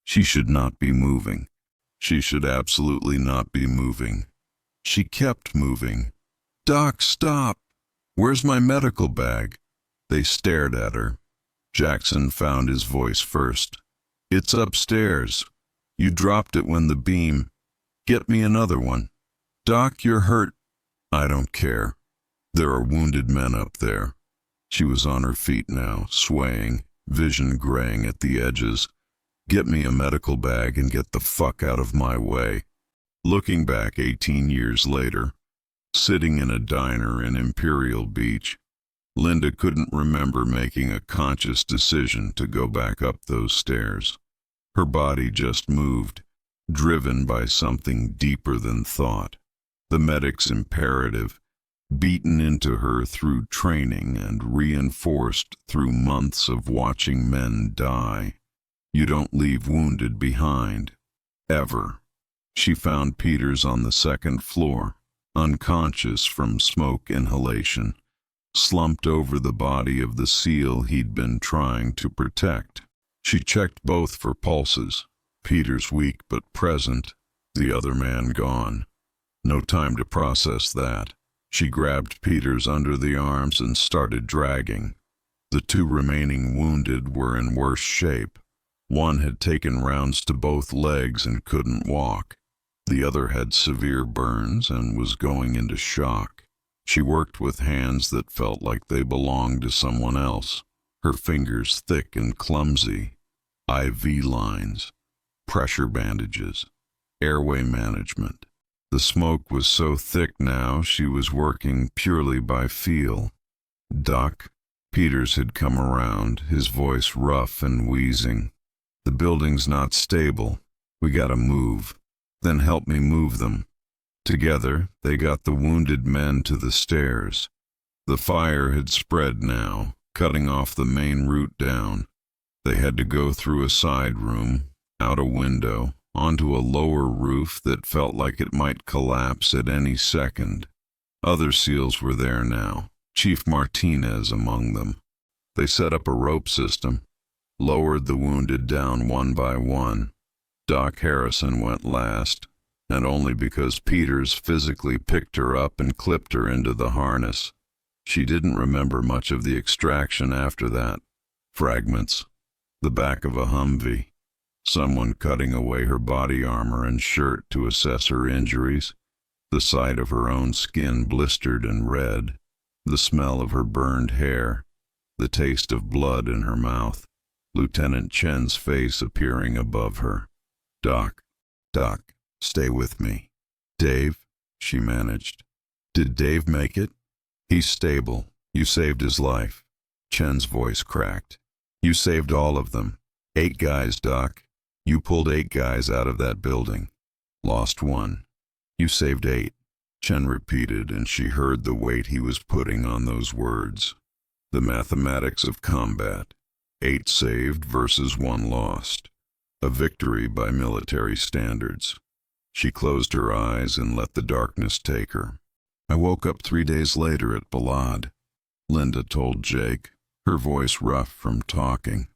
She should not be moving. She should absolutely not be moving. She kept moving. "Doc, stop! Where's my medical bag?" They stared at her. Jackson found his voice first. "It's upstairs. You dropped it when the beam. Get me another one." "Doc, you're hurt." "I don't care. There are wounded men up there." She was on her feet now, swaying, vision graying at the edges. "Get me a medical bag and get the fuck out of my way." Looking back 18 years later, sitting in a diner in Imperial Beach, Linda couldn't remember making a conscious decision to go back up those stairs. Her body just moved, driven by something deeper than thought. The medic's imperative, beaten into her through training and reinforced through months of watching men die. You don't leave wounded behind. Ever. She found Peters on the 2nd floor, unconscious from smoke inhalation, slumped over the body of the SEAL he'd been trying to protect. She checked both for pulses. Peters weak but present, the other man gone. No time to process that. She grabbed Peters under the arms and started dragging. The 2 remaining wounded were in worse shape. One had taken rounds to both legs and couldn't walk. The other had severe burns and was going into shock. She worked with hands that felt like they belonged to someone else, her fingers thick and clumsy. IV lines, pressure bandages, airway management. The smoke was so thick now she was working purely by feel. "Doc," Peters had come around, his voice rough and wheezing. "The building's not stable. We gotta move. Then help me move them." Together, they got the wounded men to the stairs. The fire had spread now, cutting off the main route down. They had to go through a side room, out a window, onto a lower roof that felt like it might collapse at any second. Other SEALs were there now, Chief Martinez among them. They set up a rope system, lowered the wounded down one by one. Doc Harrison went last, and only because Peters physically picked her up and clipped her into the harness. She didn't remember much of the extraction after that. Fragments. The back of a Humvee. Someone cutting away her body armor and shirt to assess her injuries. The sight of her own skin blistered and red. The smell of her burned hair. The taste of blood in her mouth. Lieutenant Chen's face appearing above her. Doc, stay with me. Dave, she managed. Did Dave make it? He's stable. You saved his life. Chen's voice cracked. You saved all of them. 8 guys, Doc. You pulled 8 guys out of that building. Lost 1. You saved 8. Chen repeated, and she heard the weight he was putting on those words. The mathematics of combat. 8 saved versus 1 lost. A victory by military standards. She closed her eyes and let the darkness take her. I woke up 3 days later at Balad, Linda told Jake, her voice rough from talking.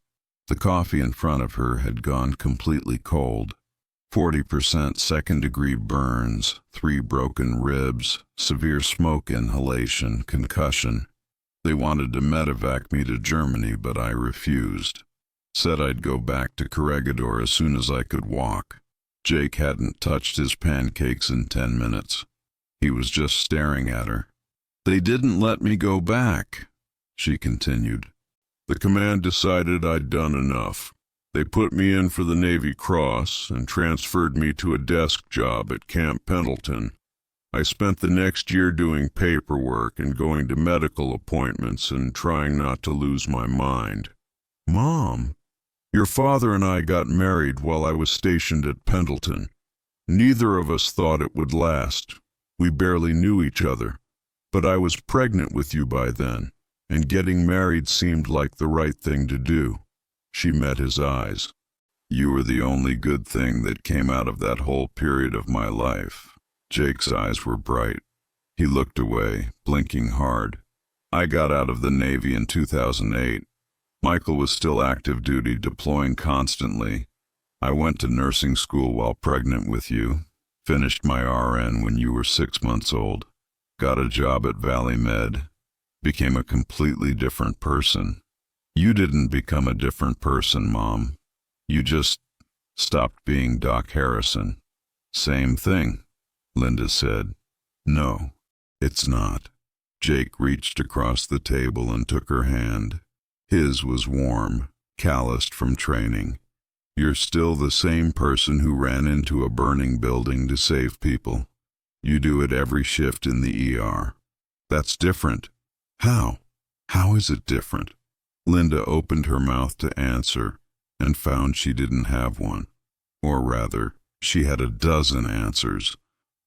The coffee in front of her had gone completely cold. 40% second-degree burns, 3 broken ribs, severe smoke inhalation, concussion. They wanted to medevac me to Germany, but I refused. Said I'd go back to Corregidor as soon as I could walk. Jake hadn't touched his pancakes in 10 minutes. He was just staring at her. They didn't let me go back, she continued. The command decided I'd done enough. They put me in for the Navy Cross and transferred me to a desk job at Camp Pendleton. I spent the next year doing paperwork and going to medical appointments and trying not to lose my mind. Mom, your father and I got married while I was stationed at Pendleton. Neither of us thought it would last. We barely knew each other, but I was pregnant with you by then, and getting married seemed like the right thing to do. She met his eyes. You were the only good thing that came out of that whole period of my life. Jake's eyes were bright. He looked away, blinking hard. I got out of the Navy in 2008. Michael was still active duty, deploying constantly. I went to nursing school while pregnant with you. Finished my RN when you were 6 months old. Got a job at Valley Med. Became a completely different person. You didn't become a different person, Mom. You just stopped being Doc Harrison. Same thing, Linda said. No, it's not. Jake reached across the table and took her hand. His was warm, calloused from training. You're still the same person who ran into a burning building to save people. You do it every shift in the ER. That's different. How? How is it different? Linda opened her mouth to answer and found she didn't have one. Or rather, she had a dozen answers,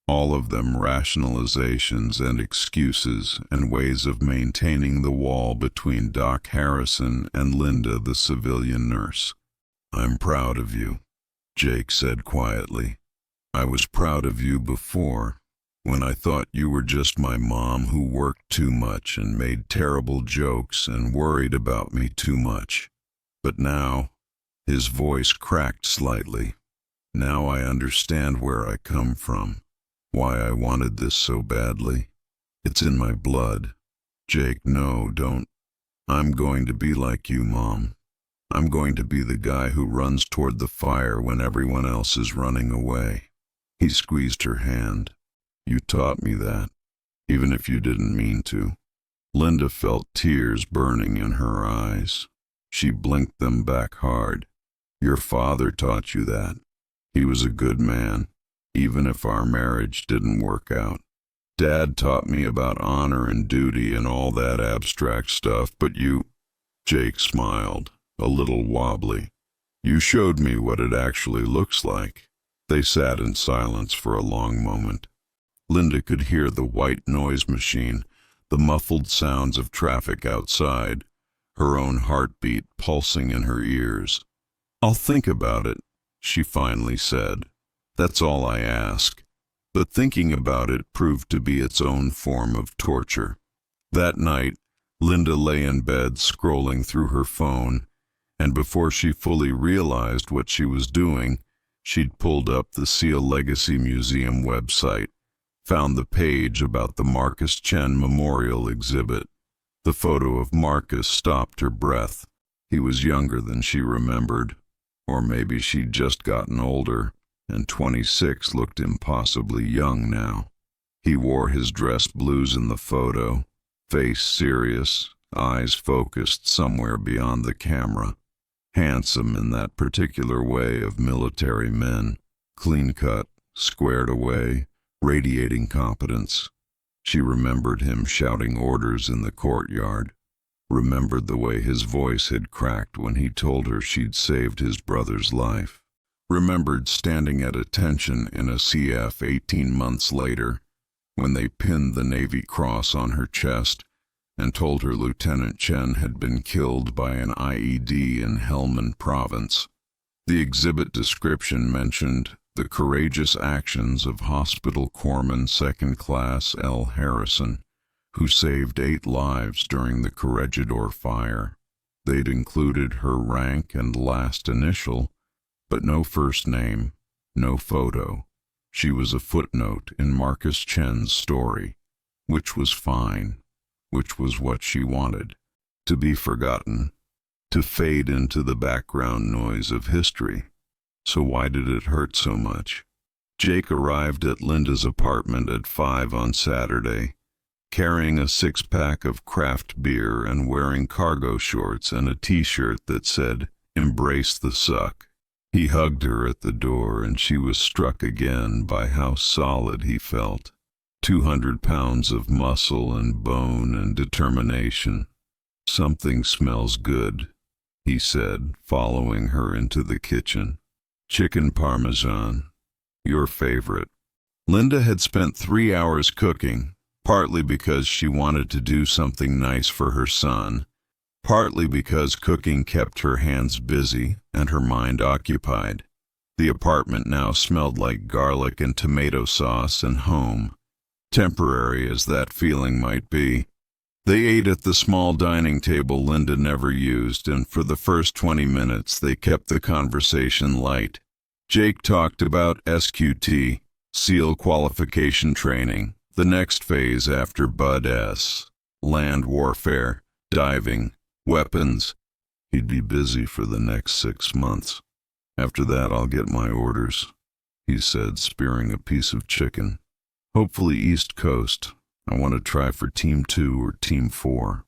all of them rationalizations and excuses and ways of maintaining the wall between Doc Harrison and Linda, the civilian nurse. I'm proud of you, Jake said quietly. I was proud of you before, when I thought you were just my mom who worked too much and made terrible jokes and worried about me too much. But now, his voice cracked slightly. Now I understand where I come from, why I wanted this so badly. It's in my blood. Jake, no, don't. I'm going to be like you, Mom. I'm going to be the guy who runs toward the fire when everyone else is running away. He squeezed her hand. You taught me that, even if you didn't mean to. Linda felt tears burning in her eyes. She blinked them back hard. Your father taught you that. He was a good man, even if our marriage didn't work out. Dad taught me about honor and duty and all that abstract stuff, but you... Jake smiled, a little wobbly. You showed me what it actually looks like. They sat in silence for a long moment. Linda could hear the white noise machine, the muffled sounds of traffic outside, her own heartbeat pulsing in her ears. I'll think about it, she finally said. That's all I ask. But thinking about it proved to be its own form of torture. That night, Linda lay in bed scrolling through her phone, and before she fully realized what she was doing, she'd pulled up the Seal Legacy Museum website, found the page about the Marcus Chen Memorial exhibit. The photo of Marcus stopped her breath. He was younger than she remembered, or maybe she'd just gotten older, and 26 looked impossibly young now. He wore his dress blues in the photo, face serious, eyes focused somewhere beyond the camera. Handsome in that particular way of military men, clean-cut, squared away, radiating competence. She remembered him shouting orders in the courtyard, remembered the way his voice had cracked when he told her she'd saved his brother's life, remembered standing at attention in a CF 18 months later when they pinned the Navy Cross on her chest and told her Lieutenant Chen had been killed by an IED in Helmand Province. The exhibit description mentioned the courageous actions of Hospital Corpsman Second Class L. Harrison, who saved 8 lives during the Corregidor fire. They'd included her rank and last initial, but no first name, no photo. She was a footnote in Marcus Chen's story, which was fine, which was what she wanted, to be forgotten, to fade into the background noise of history. So why did it hurt so much? Jake arrived at Linda's apartment at 5 on Saturday, carrying a 6-pack of craft beer and wearing cargo shorts and a t-shirt that said, "Embrace the suck." He hugged her at the door, and she was struck again by how solid he felt. 200 pounds of muscle and bone and determination. "Something smells good," he said, following her into the kitchen. "Chicken parmesan, your favorite." Linda had spent 3 hours cooking, partly because she wanted to do something nice for her son, partly because cooking kept her hands busy and her mind occupied. The apartment now smelled like garlic and tomato sauce and home, temporary as that feeling might be. They ate at the small dining table Linda never used, and for the first 20 minutes they kept the conversation light. Jake talked about SQT, SEAL qualification training, the next phase after Bud S, land warfare, diving, weapons. He'd be busy for the next 6 months. "After that I'll get my orders," he said, spearing a piece of chicken. "Hopefully East Coast. I want to try for Team 2 or Team 4.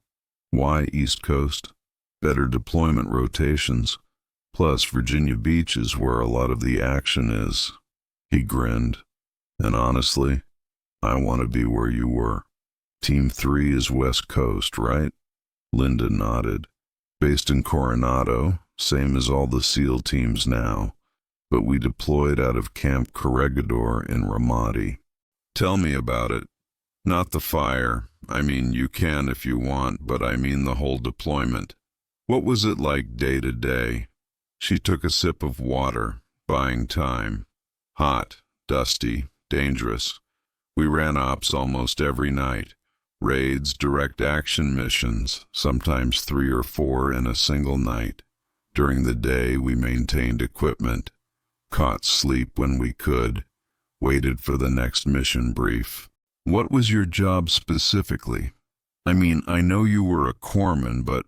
Why East Coast? Better deployment rotations. Plus, Virginia Beach is where a lot of the action is." He grinned. "And honestly, I want to be where you were. Team 3 is West Coast, right?" Linda nodded. "Based in Coronado, same as all the SEAL teams now, but we deployed out of Camp Corregidor in Ramadi." "Tell me about it. Not the fire. I mean, you can if you want, but I mean the whole deployment. What was it like day to day?" She took a sip of water, buying time. "Hot, dusty, dangerous. We ran ops almost every night. Raids, direct action missions, sometimes 3 or 4 in a single night. During the day, we maintained equipment, caught sleep when we could, waited for the next mission brief." "What was your job specifically? I mean, I know you were a corpsman, but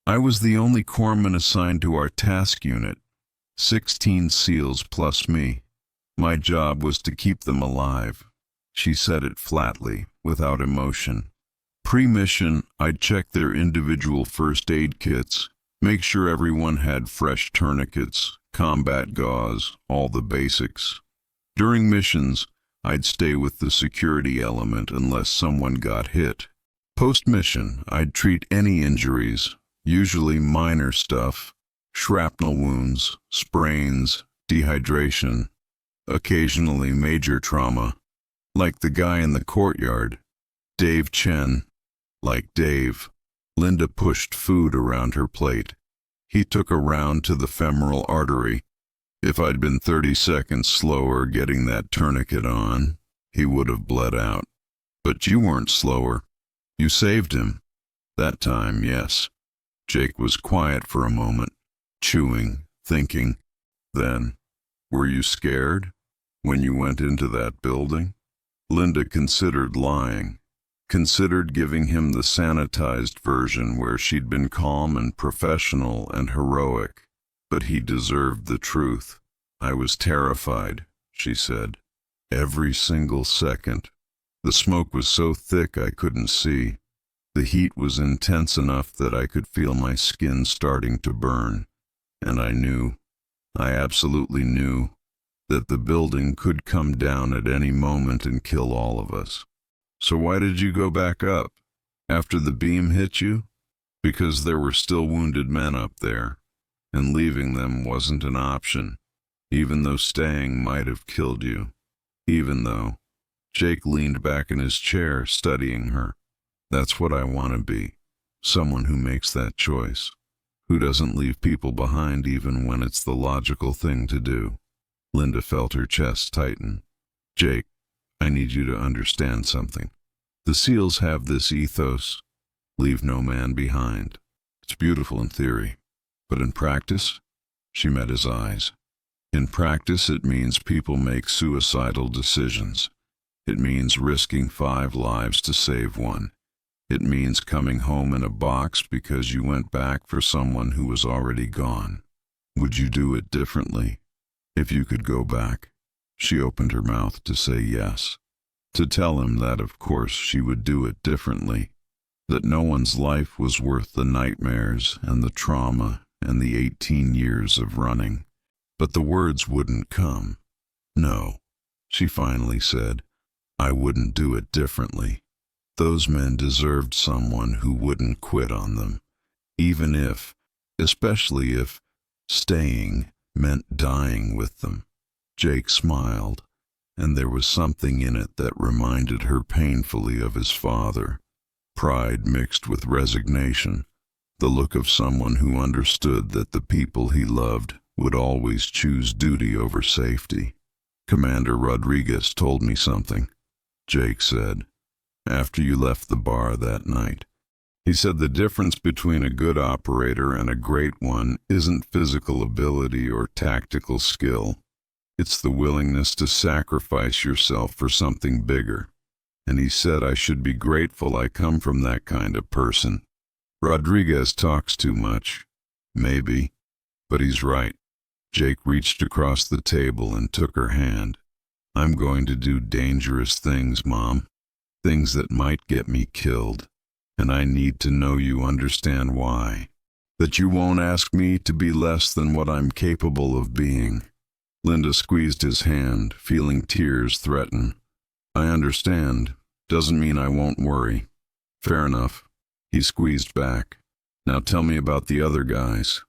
I was the only corpsman assigned to our task unit. 16 SEALs plus me. My job was to keep them alive." She said it flatly, without emotion. "Pre-mission, I'd check their individual first aid kits, make sure everyone had fresh tourniquets, combat gauze, all the basics. During missions, I'd stay with the security element unless someone got hit. Post-mission, I'd treat any injuries, usually minor stuff, shrapnel wounds, sprains, dehydration, occasionally major trauma, like the guy in the courtyard, Dave Chen, like Dave." Linda pushed food around her plate. "He took a round to the femoral artery. If I'd been 30 seconds slower getting that tourniquet on, he would have bled out. But you weren't slower. You saved him." "That time, yes." Jake was quiet for a moment, chewing, thinking. Then, "Were you scared when you went into that building?" Linda considered lying. considered giving him the sanitized version where she'd been calm and professional and heroic, but he deserved the truth. I was terrified, she said. Every single second. The smoke was so thick I couldn't see. The heat was intense enough that I could feel my skin starting to burn. And I absolutely knew, that the building could come down at any moment and kill all of us. So why did you go back up? After the beam hit you? Because there were still wounded men up there, and leaving them wasn't an option, even though staying might have killed you. Even though. Jake leaned back in his chair, studying her. That's what I want to be. Someone who makes that choice. Who doesn't leave people behind even when it's the logical thing to do. Linda felt her chest tighten. Jake, I need you to understand something. The SEALs have this ethos. Leave no man behind. It's beautiful in theory. But in practice? She met his eyes. In practice, it means people make suicidal decisions. It means risking 5 lives to save one. It means coming home in a box because you went back for someone who was already gone. Would you do it differently? If you could go back. She opened her mouth to say yes. To tell him that, of course, she would do it differently. That no one's life was worth the nightmares and the trauma and the 18 years of running. But the words wouldn't come. No, she finally said. I wouldn't do it differently. Those men deserved someone who wouldn't quit on them, even if, especially if, staying meant dying with them. Jake smiled, and there was something in it that reminded her painfully of his father. Pride mixed with resignation, the look of someone who understood that the people he loved would always choose duty over safety. Commander Rodriguez told me something, Jake said, after you left the bar that night. He said the difference between a good operator and a great one isn't physical ability or tactical skill. It's the willingness to sacrifice yourself for something bigger. And he said I should be grateful I come from that kind of person. Rodriguez talks too much. Maybe. But he's right. Jake reached across the table and took her hand. I'm going to do dangerous things, Mom. Things that might get me killed. And I need to know you understand why. That you won't ask me to be less than what I'm capable of being. Linda squeezed his hand, feeling tears threaten. I understand. Doesn't mean I won't worry. Fair enough. He squeezed back. Now tell me about the other guys.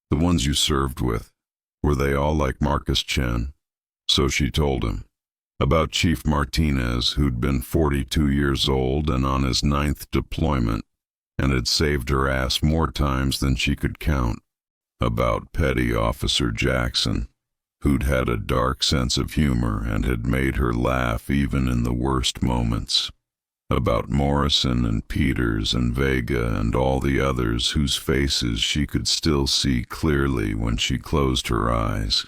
The ones you served with. Were they all like Marcus Chen? So she told him. About Chief Martinez, who'd been 42 years old and on his 9th deployment, and had saved her ass more times than she could count. About Petty Officer Jackson, who'd had a dark sense of humor and had made her laugh even in the worst moments. About Morrison and Peters and Vega and all the others whose faces she could still see clearly when she closed her eyes.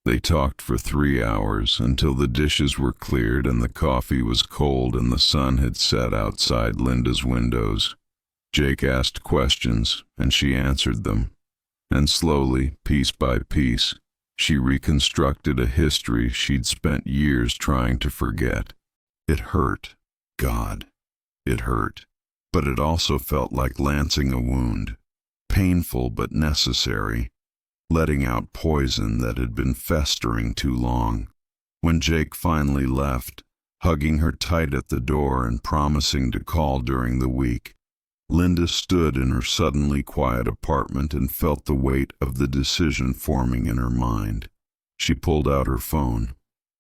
They talked for 3 hours until the dishes were cleared and the coffee was cold and the sun had set outside Linda's windows. Jake asked questions and she answered them. And slowly, piece by piece, she reconstructed a history she'd spent years trying to forget. It hurt. God, it hurt. But it also felt like lancing a wound. Painful but necessary. Letting out poison that had been festering too long. When Jake finally left, hugging her tight at the door and promising to call during the week, Linda stood in her suddenly quiet apartment and felt the weight of the decision forming in her mind. She pulled out her phone,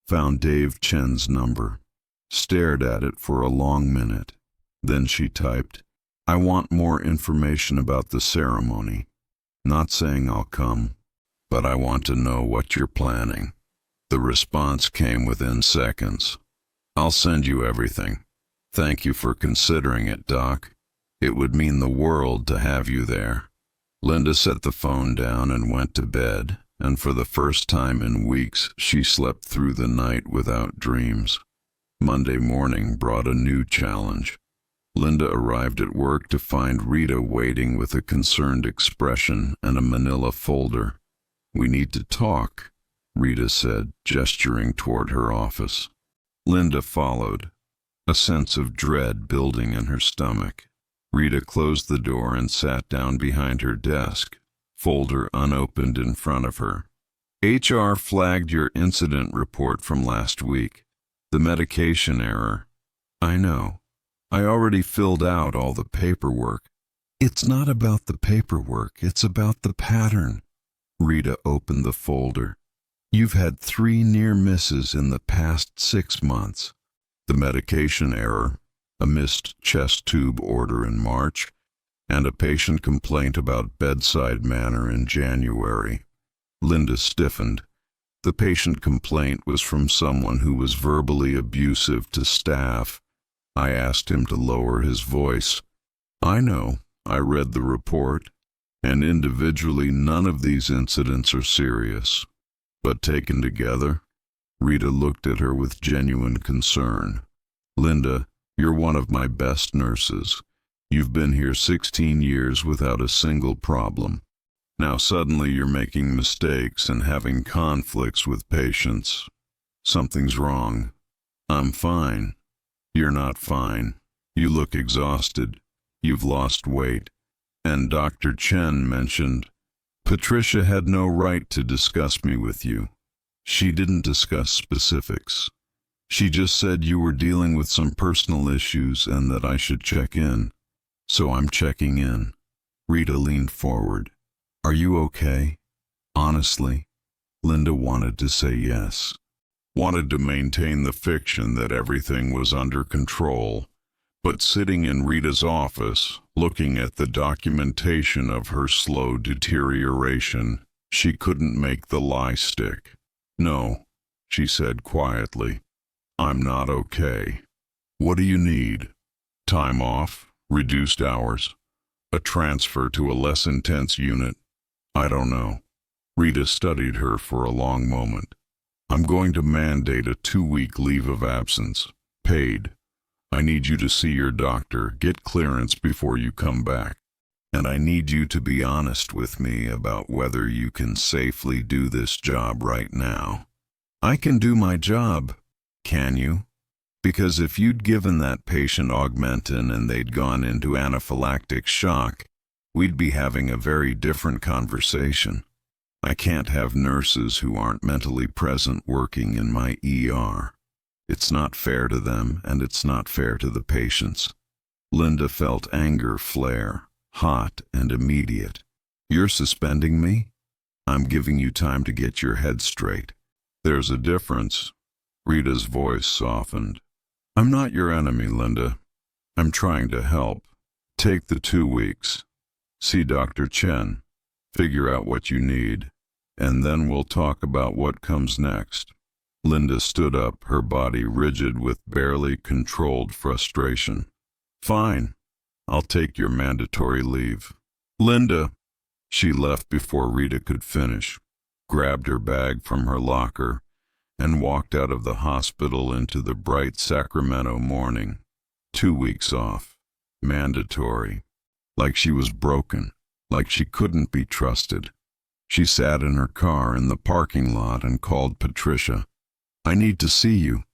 found Dave Chen's number, stared at it for a long minute. Then she typed, I want more information about the ceremony. Not saying I'll come, but I want to know what you're planning. The response came within seconds. I'll send you everything. Thank you for considering it, Doc. It would mean the world to have you there. Linda set the phone down and went to bed, and for the first time in weeks, she slept through the night without dreams. Monday morning brought a new challenge. Linda arrived at work to find Rita waiting with a concerned expression and a manila folder. "We need to talk," Rita said, gesturing toward her office. Linda followed, a sense of dread building in her stomach. Rita closed the door and sat down behind her desk, folder unopened in front of her. "HR flagged your incident report from last week. The medication error." "I know. I already filled out all the paperwork." "It's not about the paperwork, it's about the pattern." Rita opened the folder. "You've had 3 near misses in the past 6 months. The medication error, a missed chest tube order in March, and a patient complaint about bedside manner in January." Linda stiffened. The patient complaint was from someone who was verbally abusive to staff. "I asked him to lower his voice." "I know. I read the report. And individually, none of these incidents are serious. But taken together?" Rita looked at her with genuine concern. "Linda, you're one of my best nurses. You've been here 16 years without a single problem. Now suddenly you're making mistakes and having conflicts with patients. Something's wrong." "I'm fine." "You're not fine. You look exhausted. You've lost weight. And Dr. Chen mentioned—" "Patricia had no right to discuss me with you. She didn't discuss specifics. She just said you were dealing with some personal issues and that I should check in. So I'm checking in." Rita leaned forward. "Are you okay?" Honestly, Linda wanted to say yes. Wanted to maintain the fiction that everything was under control. But sitting in Rita's office, looking at the documentation of her slow deterioration, she couldn't make the lie stick. "No," she said quietly. "I'm not okay." "What do you need? Time off? Reduced hours? A transfer to a less intense unit?" "I don't know." Rita studied her for a long moment. "I'm going to mandate a 2-week leave of absence, paid. I need you to see your doctor, get clearance before you come back. And I need you to be honest with me about whether you can safely do this job right now." "I can do my job." "Can you? Because if you'd given that patient Augmentin and they'd gone into anaphylactic shock, we'd be having a very different conversation. I can't have nurses who aren't mentally present working in my ER. It's not fair to them, and it's not fair to the patients." Linda felt anger flare, hot and immediate. "You're suspending me? I'm giving you time to get your head straight." "There's a difference." Rita's voice softened. "I'm not your enemy, Linda. I'm trying to help. Take the 2 weeks. See Dr. Chen. Figure out what you need. And then we'll talk about what comes next." Linda stood up, her body rigid with barely controlled frustration. "Fine. I'll take your mandatory leave." "Linda!" She left before Rita could finish, grabbed her bag from her locker, and walked out of the hospital into the bright Sacramento morning. 2 weeks off. Mandatory. Like she was broken. Like she couldn't be trusted. She sat in her car in the parking lot and called Patricia. "I need to see you,"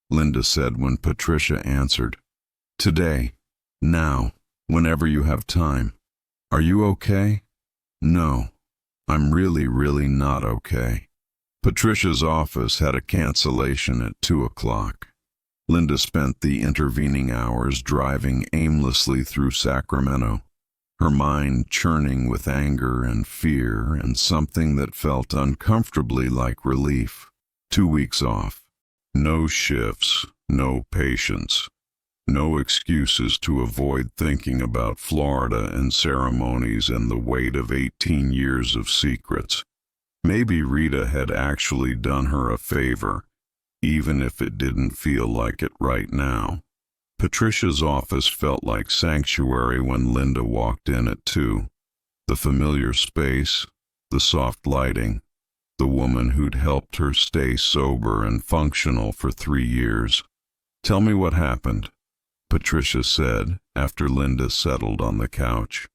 Linda said when Patricia answered. "Today. Now. Whenever you have time." "Are you okay?" "No. I'm really not okay." Patricia's office had a cancellation at 2 o'clock. Linda spent the intervening hours driving aimlessly through Sacramento, her mind churning with anger and fear and something that felt uncomfortably like relief. 2 weeks off. No shifts, no patients, no excuses to avoid thinking about Florida and ceremonies and the weight of 18 years of secrets. Maybe Rita had actually done her a favor, even if it didn't feel like it right now. Patricia's office felt like sanctuary when Linda walked in at 2. The familiar space, the soft lighting, the woman who'd helped her stay sober and functional for 3 years. "Tell me what happened." Patricia said after Linda settled on the couch.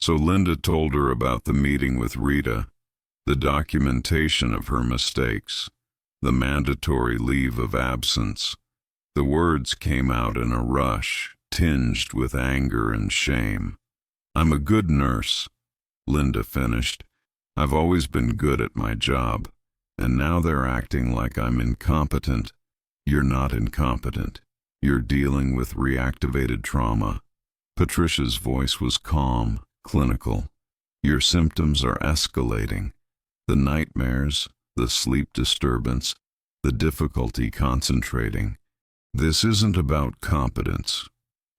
So Linda told her about the meeting with Rita, the documentation of her mistakes, the mandatory leave of absence. The words came out in a rush, tinged with anger and shame. "I'm a good nurse," Linda finished. "I've always been good at my job, and now they're acting like I'm incompetent." "You're not incompetent. You're dealing with reactivated trauma." Patricia's voice was calm, clinical. "Your symptoms are escalating. The nightmares, the sleep disturbance, the difficulty concentrating. This isn't about competence.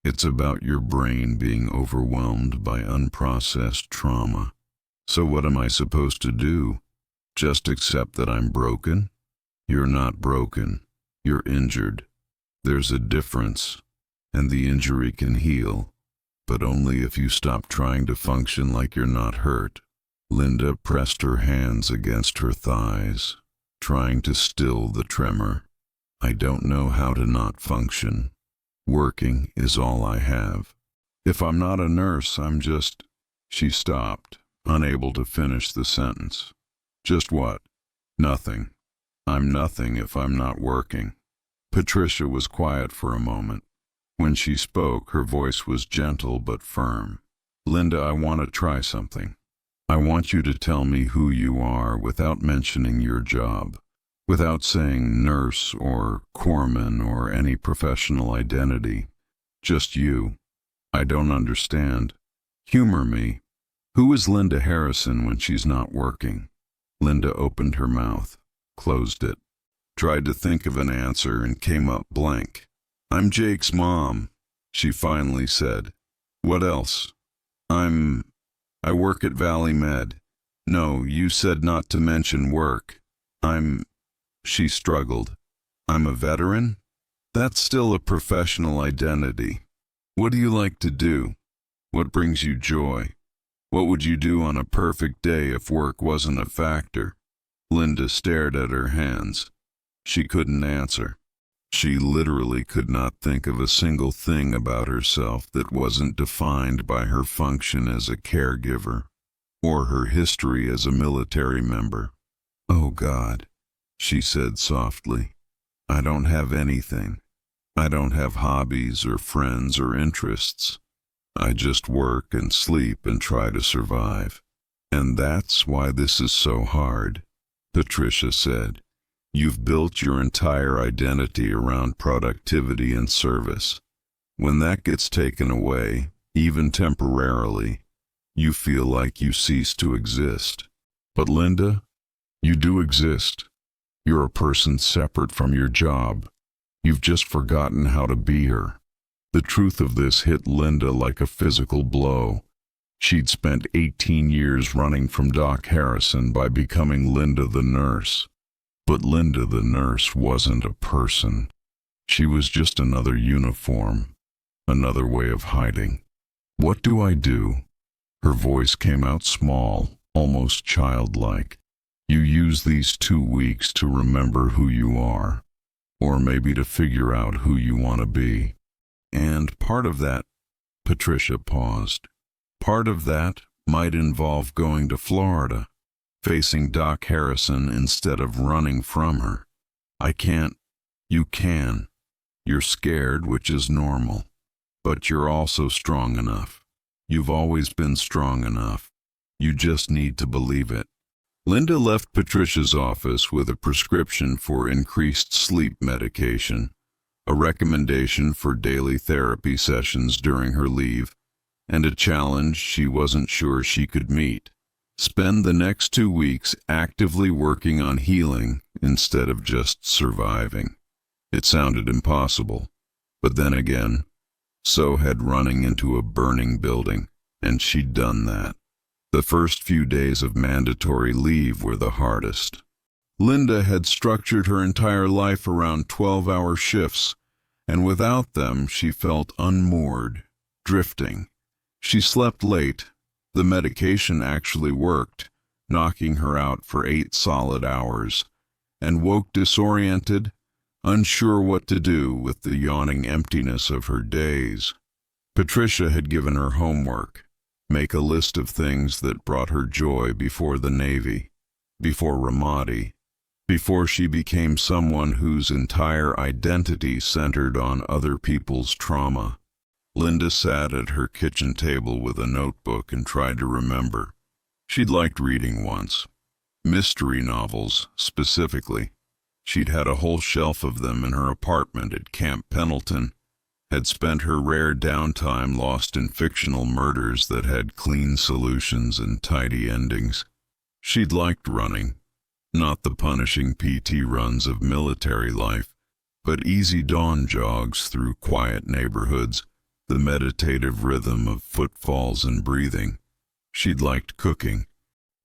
It's about your brain being overwhelmed by unprocessed trauma. So what am I supposed to do? Just accept that I'm broken? You're not broken. You're injured. There's a difference, and the injury can heal, but only if you stop trying to function like you're not hurt." Linda pressed her hands against her thighs, trying to still the tremor. "I don't know how to not function. Working is all I have. If I'm not a nurse, I'm just—" She stopped, unable to finish the sentence. "Just what?" "Nothing. I'm nothing if I'm not working." Patricia was quiet for a moment. When she spoke, her voice was gentle but firm. "Linda, I want to try something. I want you to tell me who you are without mentioning your job, without saying nurse or corpsman or any professional identity. Just you. I don't understand. Humor me. Who is Linda Harrison when she's not working?" Linda opened her mouth, closed it, tried to think of an answer, and came up blank. "I'm Jake's mom," she finally said. "What else?" I work at Valley Med." "No, you said not to mention work." She struggled. "I'm a veteran? That's still a professional identity. What do you like to do? What brings you joy? What would you do on a perfect day if work wasn't a factor?" Linda stared at her hands. She couldn't answer. She literally could not think of a single thing about herself that wasn't defined by her function as a caregiver or her history as a military member. "Oh God," she said softly, "I don't have anything. I don't have hobbies or friends or interests. I just work and sleep and try to survive. And that's why this is so hard," Patricia said. "You've built your entire identity around productivity and service. When that gets taken away, even temporarily, you feel like you cease to exist. But Linda, you do exist. You're a person separate from your job. You've just forgotten how to be her." The truth of this hit Linda like a physical blow. She'd spent 18 years running from Doc Harrison by becoming Linda the nurse. But Linda the nurse wasn't a person. She was just another uniform, another way of hiding. "What do I do?" Her voice came out small, almost childlike. "You use these 2 weeks to remember who you are, or maybe to figure out who you want to be. And part of that," Patricia paused, "part of that might involve going to Florida, facing Doc Harrison instead of running from her. I can't." "You can. You're scared, which is normal. But you're also strong enough. You've always been strong enough. You just need to believe it." Linda left Patricia's office with a prescription for increased sleep medication, a recommendation for daily therapy sessions during her leave, and a challenge she wasn't sure she could meet. Spend the next 2 weeks actively working on healing instead of just surviving. It sounded impossible, but then again, so had running into a burning building, and she'd done that. The first few days of mandatory leave were the hardest. Linda had structured her entire life around 12-hour shifts, and without them she felt unmoored, drifting. She slept late. The medication actually worked, knocking her out for 8 solid hours, and woke disoriented, unsure what to do with the yawning emptiness of her days. Patricia had given her homework: make a list of things that brought her joy before the Navy, before Ramadi, before she became someone whose entire identity centered on other people's trauma. Linda sat at her kitchen table with a notebook and tried to remember. She'd liked reading once. Mystery novels, specifically. She'd had a whole shelf of them in her apartment at Camp Pendleton, had spent her rare downtime lost in fictional murders that had clean solutions and tidy endings. She'd liked running, not the punishing PT runs of military life, but easy dawn jogs through quiet neighborhoods, the meditative rhythm of footfalls and breathing. She'd liked cooking,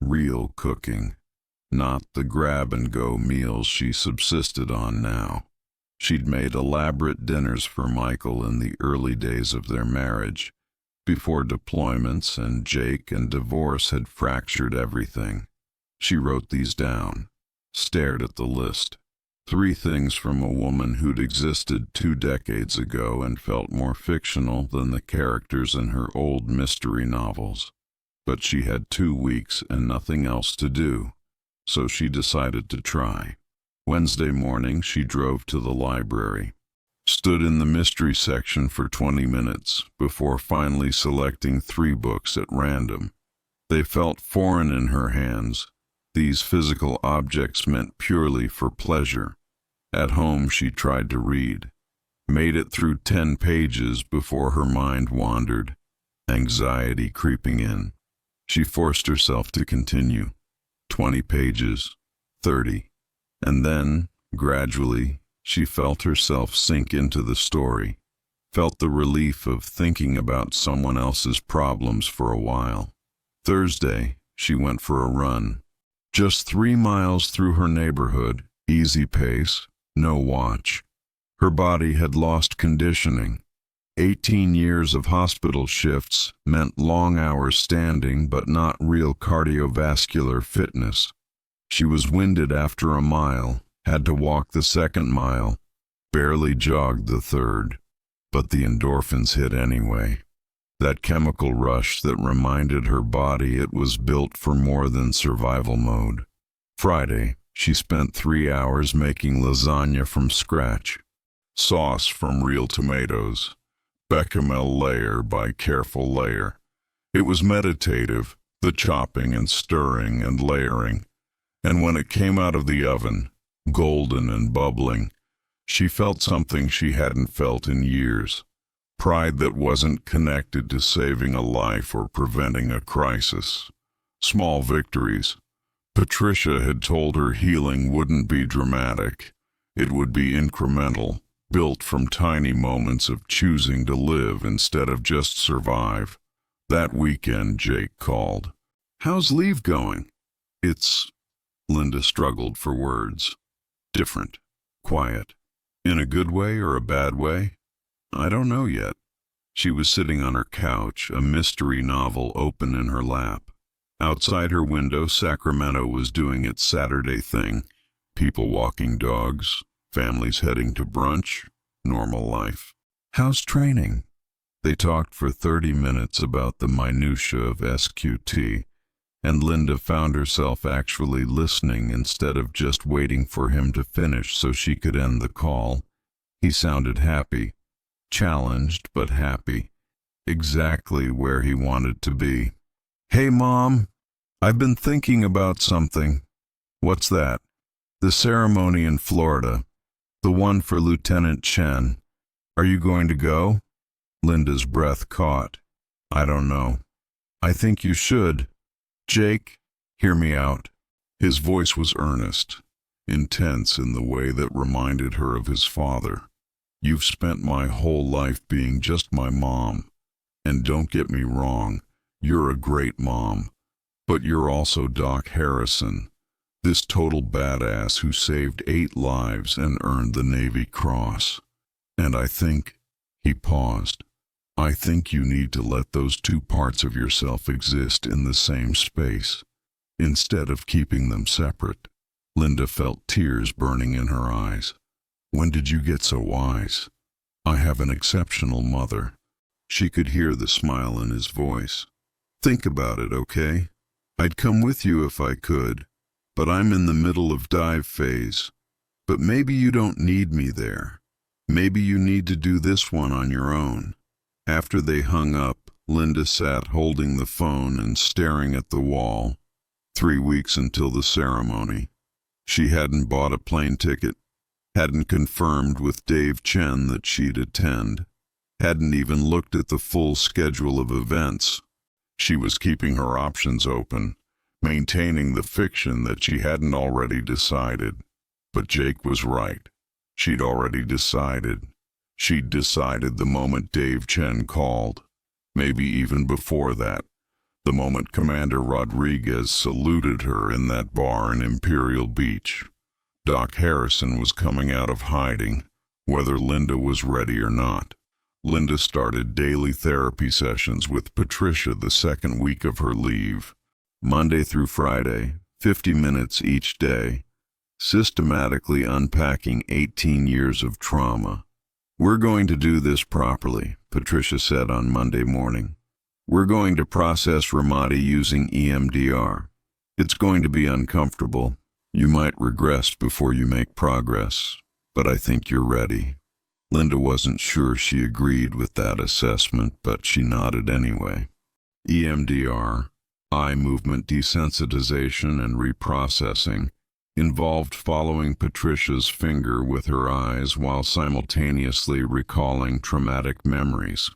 real cooking, not the grab-and-go meals she subsisted on now. She'd made elaborate dinners for Michael in the early days of their marriage, before deployments and Jake and divorce had fractured everything. She wrote these down, stared at the list. 3 things from a woman who'd existed 2 decades ago and felt more fictional than the characters in her old mystery novels. But she had 2 weeks and nothing else to do, so she decided to try. Wednesday morning, she drove to the library, stood in the mystery section for 20 minutes before finally selecting 3 books at random. They felt foreign in her hands. These physical objects meant purely for pleasure. At home, she tried to read, made it through 10 pages before her mind wandered, anxiety creeping in. She forced herself to continue. 20 pages, 30. And then, gradually, she felt herself sink into the story, felt the relief of thinking about someone else's problems for a while. Thursday, she went for a run. Just 3 miles through her neighborhood, easy pace, no watch. Her body had lost conditioning. 18 years of hospital shifts meant long hours standing but not real cardiovascular fitness. She was winded after a mile, had to walk the 2nd mile, barely jogged the 3rd, but the endorphins hit anyway. That chemical rush that reminded her body it was built for more than survival mode. Friday, she spent 3 hours making lasagna from scratch, sauce from real tomatoes, bechamel layer by careful layer. It was meditative, the chopping and stirring and layering, and when it came out of the oven, golden and bubbling, she felt something she hadn't felt in years. Pride that wasn't connected to saving a life or preventing a crisis. Small victories. Patricia had told her healing wouldn't be dramatic. It would be incremental, built from tiny moments of choosing to live instead of just survive. That weekend, Jake called. "How's leave going?" "It's..." Linda struggled for words. "Different. Quiet. In a good way or a bad way? I don't know yet." She was sitting on her couch, a mystery novel open in her lap. Outside her window, Sacramento was doing its Saturday thing. People walking dogs, families heading to brunch, normal life. "How's training?" They talked for 30 minutes about the minutiae of SQT, and Linda found herself actually listening instead of just waiting for him to finish so she could end the call. He sounded happy. Challenged, but happy. Exactly where he wanted to be. "Hey, Mom, I've been thinking about something." "What's that?" "The ceremony in Florida. The one for Lieutenant Chen. Are you going to go?" Linda's breath caught. "I don't know." "I think you should. Jake, hear me out." His voice was earnest, intense in the way that reminded her of his father. "You've spent my whole life being just my mom. And don't get me wrong, you're a great mom. But you're also Doc Harrison, this total badass who saved 8 lives and earned the Navy Cross. And I think," he paused, "I think you need to let those 2 parts of yourself exist in the same space, instead of keeping them separate." Linda felt tears burning in her eyes. When did you get so wise? I have an exceptional mother. She could hear the smile in his voice. Think about it, okay? I'd come with you if I could, but I'm in the middle of dive phase. But maybe you don't need me there. Maybe you need to do this one on your own. After they hung up, Linda sat holding the phone and staring at the wall. 3 weeks until the ceremony. She hadn't bought a plane ticket, hadn't confirmed with Dave Chen that she'd attend, hadn't even looked at the full schedule of events. She was keeping her options open, maintaining the fiction that she hadn't already decided. But Jake was right. She'd already decided. She'd decided the moment Dave Chen called. Maybe even before that. The moment Commander Rodriguez saluted her in that bar in Imperial Beach. Doc Harrison was coming out of hiding, whether Linda was ready or not. Linda started daily therapy sessions with Patricia the second week of her leave. Monday through Friday, 50 minutes each day, systematically unpacking 18 years of trauma. We're going to do this properly, Patricia said on Monday morning. We're going to process Ramadi using EMDR. It's going to be uncomfortable. You might regress before you make progress, but I think you're ready. Linda wasn't sure she agreed with that assessment, but she nodded anyway. EMDR, eye movement desensitization and reprocessing, involved following Patricia's finger with her eyes while simultaneously recalling traumatic memories.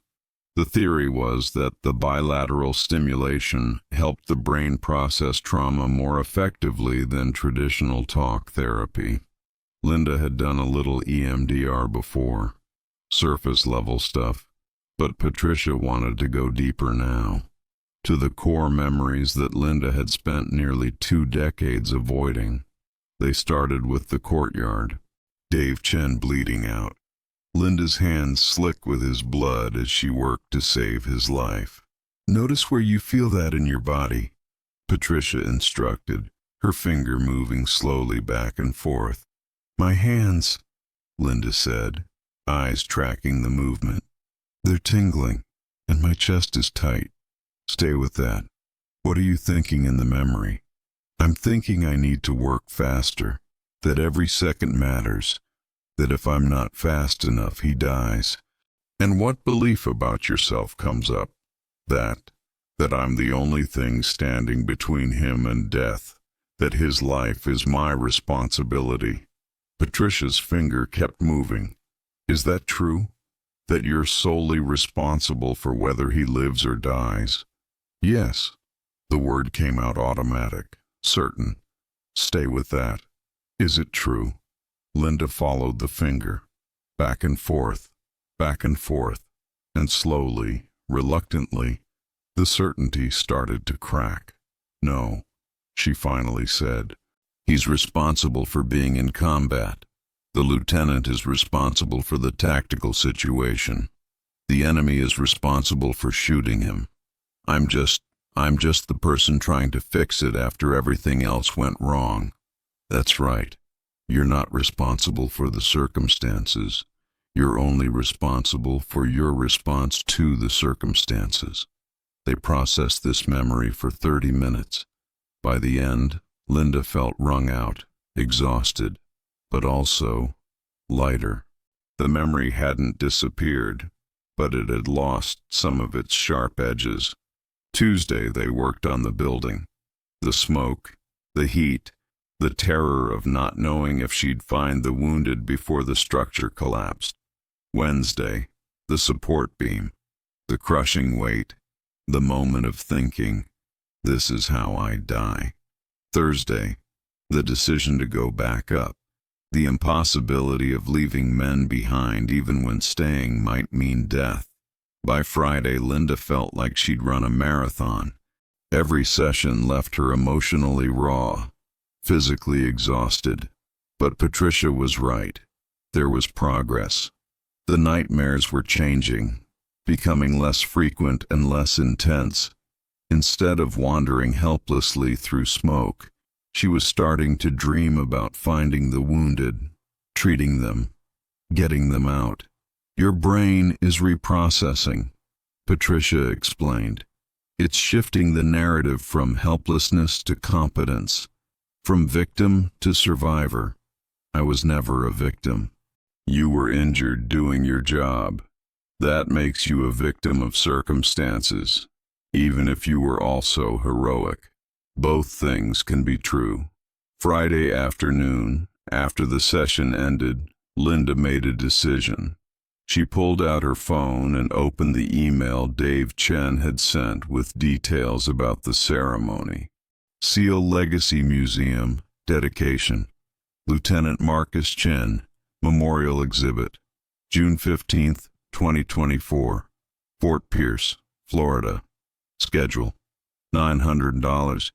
The theory was that the bilateral stimulation helped the brain process trauma more effectively than traditional talk therapy. Linda had done a little EMDR before, surface-level stuff, but Patricia wanted to go deeper now, to the core memories that Linda had spent nearly 2 decades avoiding. They started with the courtyard, Dave Chen bleeding out, Linda's hands slick with his blood as she worked to save his life. Notice where you feel that in your body, Patricia instructed, her finger moving slowly back and forth. My hands, Linda said, eyes tracking the movement. They're tingling, and my chest is tight. Stay with that. What are you thinking in the memory? I'm thinking I need to work faster, that every second matters, that if I'm not fast enough, he dies. And what belief about yourself comes up? That I'm the only thing standing between him and death, that his life is my responsibility. Patricia's finger kept moving. Is that true? That you're solely responsible for whether he lives or dies? Yes. The word came out automatic, certain. Stay with that. Is it true? Linda followed the finger, back and forth, and slowly, reluctantly, the certainty started to crack. No, she finally said. He's responsible for being in combat. The lieutenant is responsible for the tactical situation. The enemy is responsible for shooting him. I'm just the person trying to fix it after everything else went wrong. That's right. You're not responsible for the circumstances. You're only responsible for your response to the circumstances. They processed this memory for 30 minutes. By the end, Linda felt wrung out, exhausted, but also lighter. The memory hadn't disappeared, but it had lost some of its sharp edges. Tuesday they worked on the building. The smoke, the heat, the terror of not knowing if she'd find the wounded before the structure collapsed. Wednesday, the support beam, the crushing weight, the moment of thinking, this is how I die. Thursday, the decision to go back up, the impossibility of leaving men behind even when staying might mean death. By Friday, Linda felt like she'd run a marathon. Every session left her emotionally raw, physically exhausted. But Patricia was right. There was progress. The nightmares were changing, becoming less frequent and less intense. Instead of wandering helplessly through smoke, she was starting to dream about finding the wounded, treating them, getting them out. Your brain is reprocessing, Patricia explained. It's shifting the narrative from helplessness to competence, from victim to survivor. I was never a victim. You were injured doing your job. That makes you a victim of circumstances, even if you were also heroic. Both things can be true. Friday afternoon, after the session ended, Linda made a decision. She pulled out her phone and opened the email Dave Chen had sent with details about the ceremony. Seal Legacy Museum, dedication. Lieutenant Marcus Chen, Memorial Exhibit. June 15, 2024. Fort Pierce, Florida. Schedule. $900.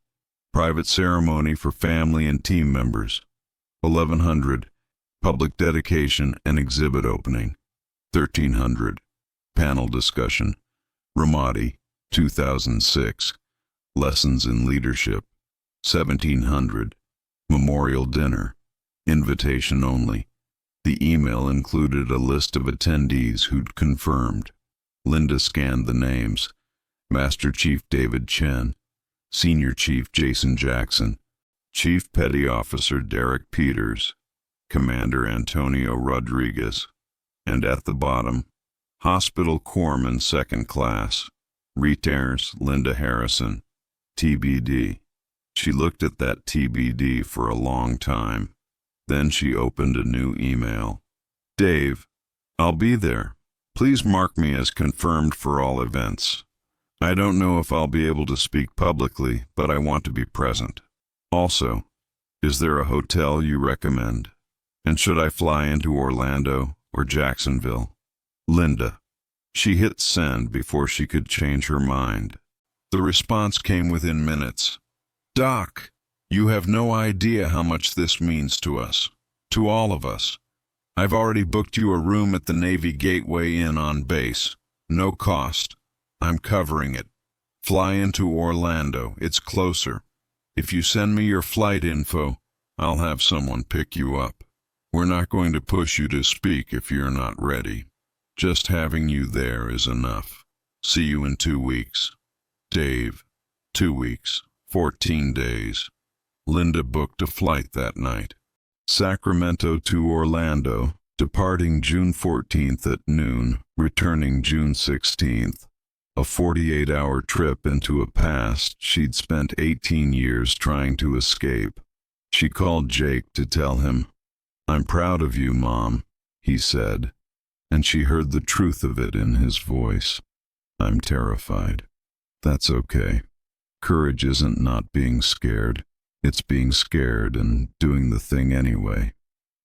Private ceremony for family and team members. 1100. Public dedication and exhibit opening. 1300. Panel discussion. Ramadi, 2006. Lessons in Leadership. 1700. Memorial dinner. Invitation only. The email included a list of attendees who'd confirmed. Linda scanned the names. Master Chief David Chen, Senior Chief Jason Jackson, Chief Petty Officer Derek Peters, Commander Antonio Rodriguez, and at the bottom, Hospital Corpsman Second Class, Retiers Linda Harrison, TBD. She looked at that TBD for a long time. Then she opened a new email. Dave, I'll be there. Please mark me as confirmed for all events. I don't know if I'll be able to speak publicly, but I want to be present. Also, is there a hotel you recommend? And should I fly into Orlando or Jacksonville? Linda. She hit send before she could change her mind. The response came within minutes. Doc, you have no idea how much this means to us, to all of us. I've already booked you a room at the Navy Gateway Inn on base. No cost. I'm covering it. Fly into Orlando. It's closer. If you send me your flight info, I'll have someone pick you up. We're not going to push you to speak if you're not ready. Just having you there is enough. See you in 2 weeks. Dave. 2 weeks. 14 days. Linda booked a flight that night. Sacramento to Orlando, departing June 14th at noon, returning June 16th. A 48-hour trip into a past she'd spent 18 years trying to escape. She called Jake to tell him, "I'm proud of you, Mom," he said, and she heard the truth of it in his voice. "I'm terrified." That's okay. Courage isn't not being scared. It's being scared and doing the thing anyway.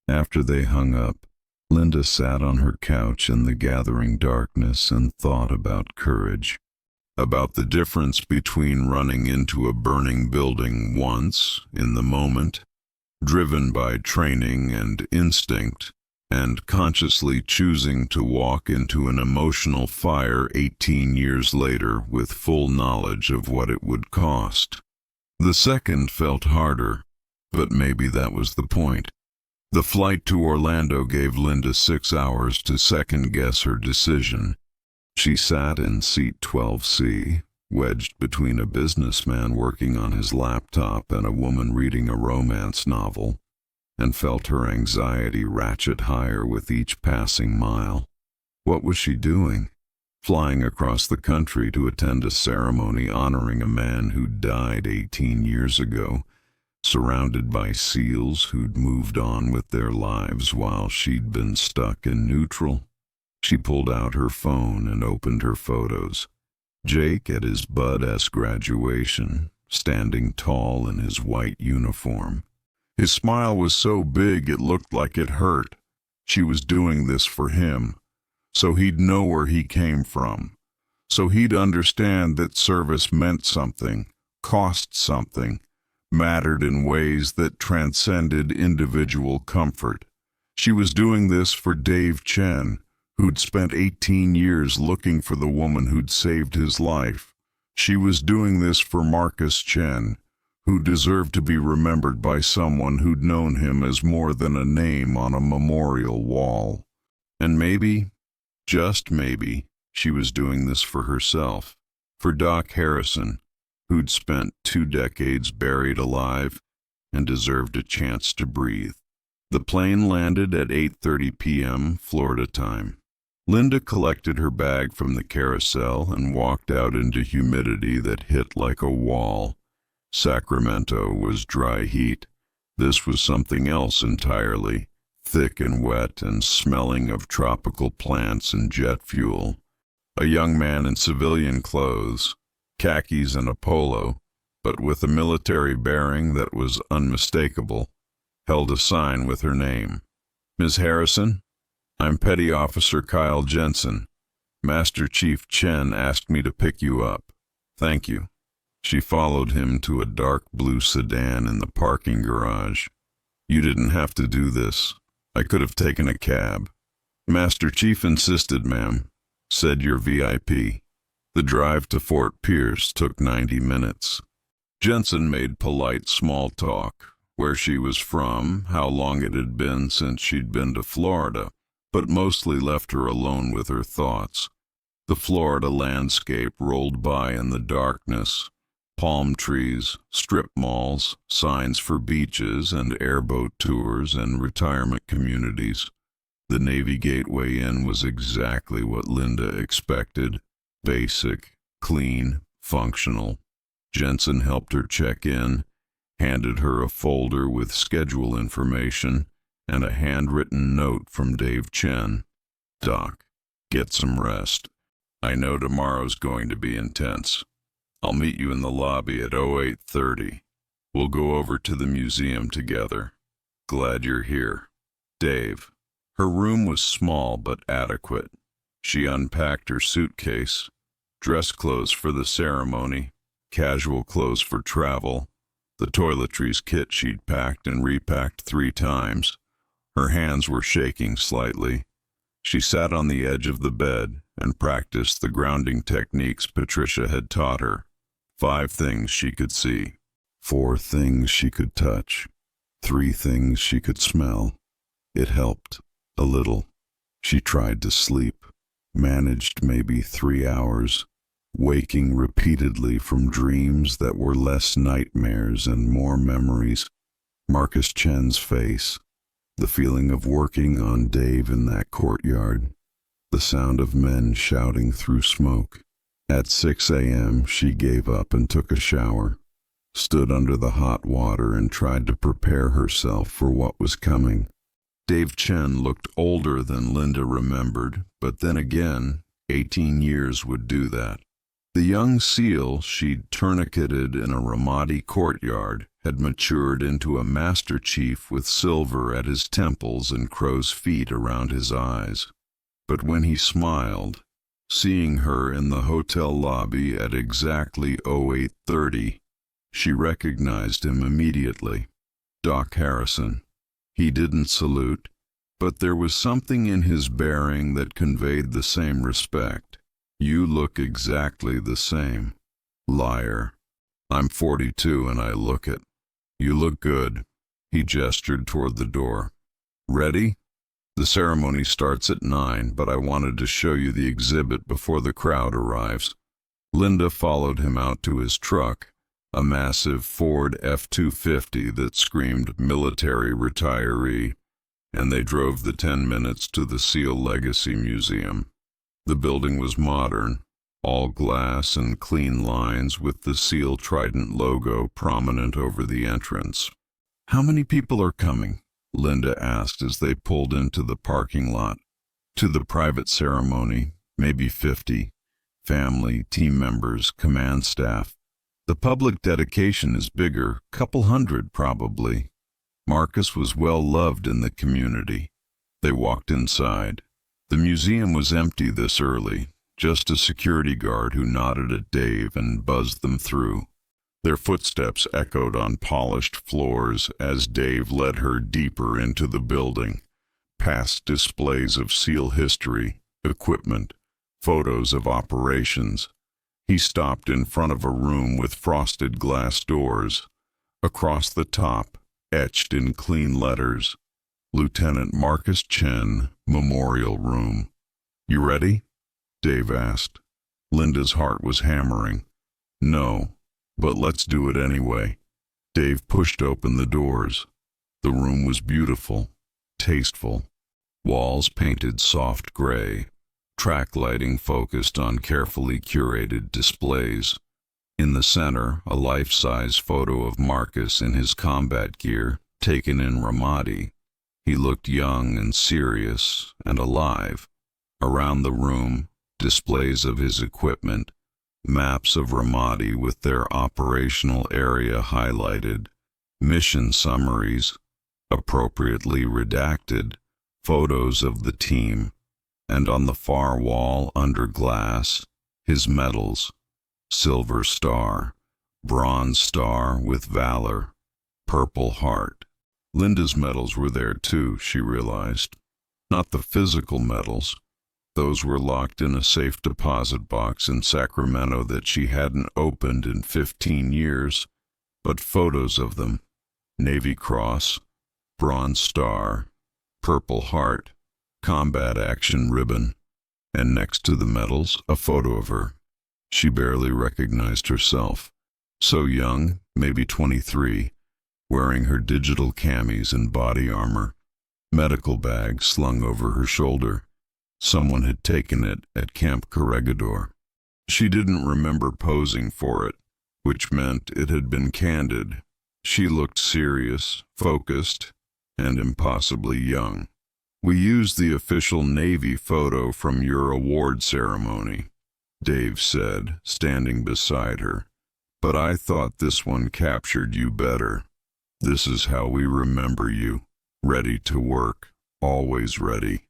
After they hung up, Linda sat on her couch in the gathering darkness and thought about courage. About the difference between running into a burning building once, in the moment, driven by training and instinct, and consciously choosing to walk into an emotional fire 18 years later with full knowledge of what it would cost. The second felt harder, but maybe that was the point. The flight to Orlando gave Linda 6 hours to second-guess her decision. She sat in seat 12C, wedged between a businessman working on his laptop and a woman reading a romance novel, and felt her anxiety ratchet higher with each passing mile. What was she doing? Flying across the country to attend a ceremony honoring a man who'd died 18 years ago, surrounded by SEALs who'd moved on with their lives while she'd been stuck in neutral. She pulled out her phone and opened her photos. Jake at his Bud S graduation, standing tall in his white uniform. His smile was so big it looked like it hurt. She was doing this for him, so he'd know where he came from, so he'd understand that service meant something, cost something, mattered in ways that transcended individual comfort. She was doing this for Dave Chen, who'd spent 18 years looking for the woman who'd saved his life. She was doing this for Marcus Chen, who deserved to be remembered by someone who'd known him as more than a name on a memorial wall. And maybe, just maybe, she was doing this for herself, for Doc Harrison, who'd spent 2 decades buried alive and deserved a chance to breathe. The plane landed at 8:30 p.m. Florida time. Linda collected her bag from the carousel and walked out into humidity that hit like a wall. Sacramento was dry heat. This was something else entirely, thick and wet and smelling of tropical plants and jet fuel. A young man in civilian clothes, khakis and a polo, but with a military bearing that was unmistakable, held a sign with her name. "Ms. Harrison? I'm Petty Officer Kyle Jensen. Master Chief Chen asked me to pick you up. Thank you." She followed him to a dark blue sedan in the parking garage. "You didn't have to do this. I could have taken a cab." "Master Chief insisted, ma'am. Said you're VIP." The drive to Fort Pierce took 90 minutes. Jensen made polite small talk, where she was from, how long it had been since she'd been to Florida, but mostly left her alone with her thoughts. The Florida landscape rolled by in the darkness. Palm trees, strip malls, signs for beaches and airboat tours and retirement communities. The Navy Gateway Inn was exactly what Linda expected. Basic, clean, functional. Jensen helped her check in, handed her a folder with schedule information and a handwritten note from Dave Chen. "Doc, get some rest. I know tomorrow's going to be intense. I'll meet you in the lobby at 08:30. We'll go over to the museum together. Glad you're here. Dave." Her room was small but adequate. She unpacked her suitcase, dress clothes for the ceremony, casual clothes for travel, the toiletries kit she'd packed and repacked 3 times. Her hands were shaking slightly. She sat on the edge of the bed and practiced the grounding techniques Patricia had taught her. 5 things she could see, 4 things she could touch, 3 things she could smell. It helped. A little. She tried to sleep, managed maybe 3 hours, waking repeatedly from dreams that were less nightmares and more memories. Marcus Chen's face, the feeling of working on Dave in that courtyard, the sound of men shouting through smoke. At 6 a.m. she gave up and took a shower, stood under the hot water and tried to prepare herself for what was coming. Dave Chen looked older than Linda remembered, but then again, 18 years would do that. The young SEAL she'd tourniqueted in a Ramadi courtyard had matured into a Master Chief with silver at his temples and crow's feet around his eyes. But when he smiled, seeing her in the hotel lobby at exactly 08:30, she recognized him immediately. Doc Harrison. He didn't salute, but there was something in his bearing that conveyed the same respect. "You look exactly the same." "Liar. I'm 42 and I look it." "You look good." He gestured toward the door. "Ready? The ceremony starts at 9, but I wanted to show you the exhibit before the crowd arrives." Linda followed him out to his truck, a massive Ford F-250 that screamed military retiree, and they drove the 10 minutes to the SEAL Legacy Museum. The building was modern, all glass and clean lines with the SEAL Trident logo prominent over the entrance. "How many people are coming?" Linda asked as they pulled into the parking lot. "To the private ceremony, maybe 50. Family, team members, command staff. The public dedication is bigger, couple hundred probably." Marcus was well loved in the community. They walked inside. The museum was empty this early, just a security guard who nodded at Dave and buzzed them through. Their footsteps echoed on polished floors as Dave led her deeper into the building, past displays of SEAL history, equipment, photos of operations. He stopped in front of a room with frosted glass doors. Across the top, etched in clean letters, Lieutenant Marcus Chen, memorial room. You ready? Dave asked. Linda's heart was hammering. No, but let's do it anyway. Dave pushed open the doors. The room was beautiful, tasteful. Walls painted soft gray. Track lighting focused on carefully curated displays. In the center, a life-size photo of Marcus in his combat gear, taken in Ramadi. He looked young and serious and alive. Around the room, displays of his equipment, maps of Ramadi with their operational area highlighted, mission summaries, appropriately redacted, photos of the team, and on the far wall under glass, his medals, Silver Star, Bronze Star with Valor, Purple Heart. Linda's medals were there too, she realized. Not the physical medals. Those were locked in a safe deposit box in Sacramento that she hadn't opened in 15 years, but photos of them. Navy Cross, Bronze Star, Purple Heart, Combat Action Ribbon, and next to the medals, a photo of her. She barely recognized herself. So young, maybe 23, wearing her digital camis and body armor, medical bag slung over her shoulder. Someone had taken it at Camp Corregidor. She didn't remember posing for it, which meant it had been candid. She looked serious, focused, and impossibly young. We used the official Navy photo from your award ceremony, Dave said, standing beside her. But I thought this one captured you better. This is how we remember you. Ready to work, always ready.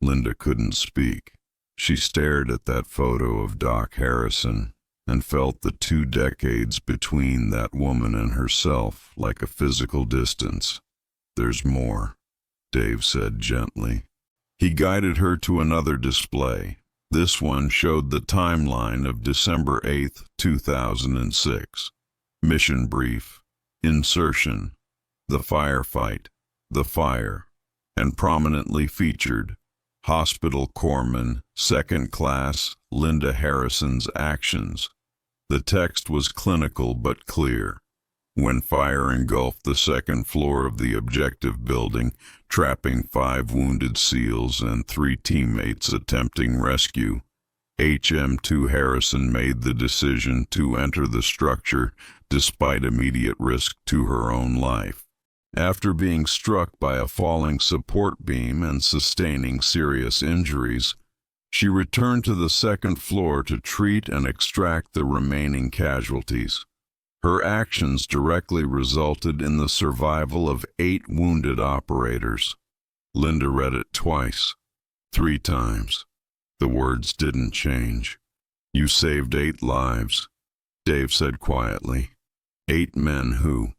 Linda couldn't speak. She stared at that photo of Doc Harrison and felt the 2 decades between that woman and herself like a physical distance. There's more, Dave said gently. He guided her to another display. This one showed the timeline of December 8th, 2006. Mission brief, insertion, the firefight, the fire, and prominently featured Hospital Corpsman, 2nd Class, Linda Harrison's actions. The text was clinical but clear. When fire engulfed the 2nd floor of the objective building, trapping 5 wounded SEALs and 3 teammates attempting rescue, HM2 Harrison made the decision to enter the structure despite immediate risk to her own life. After being struck by a falling support beam and sustaining serious injuries, she returned to the 2nd floor to treat and extract the remaining casualties. Her actions directly resulted in the survival of 8 wounded operators. Linda read it twice, 3 times. The words didn't change. You saved 8 lives, Dave said quietly. 8 men who,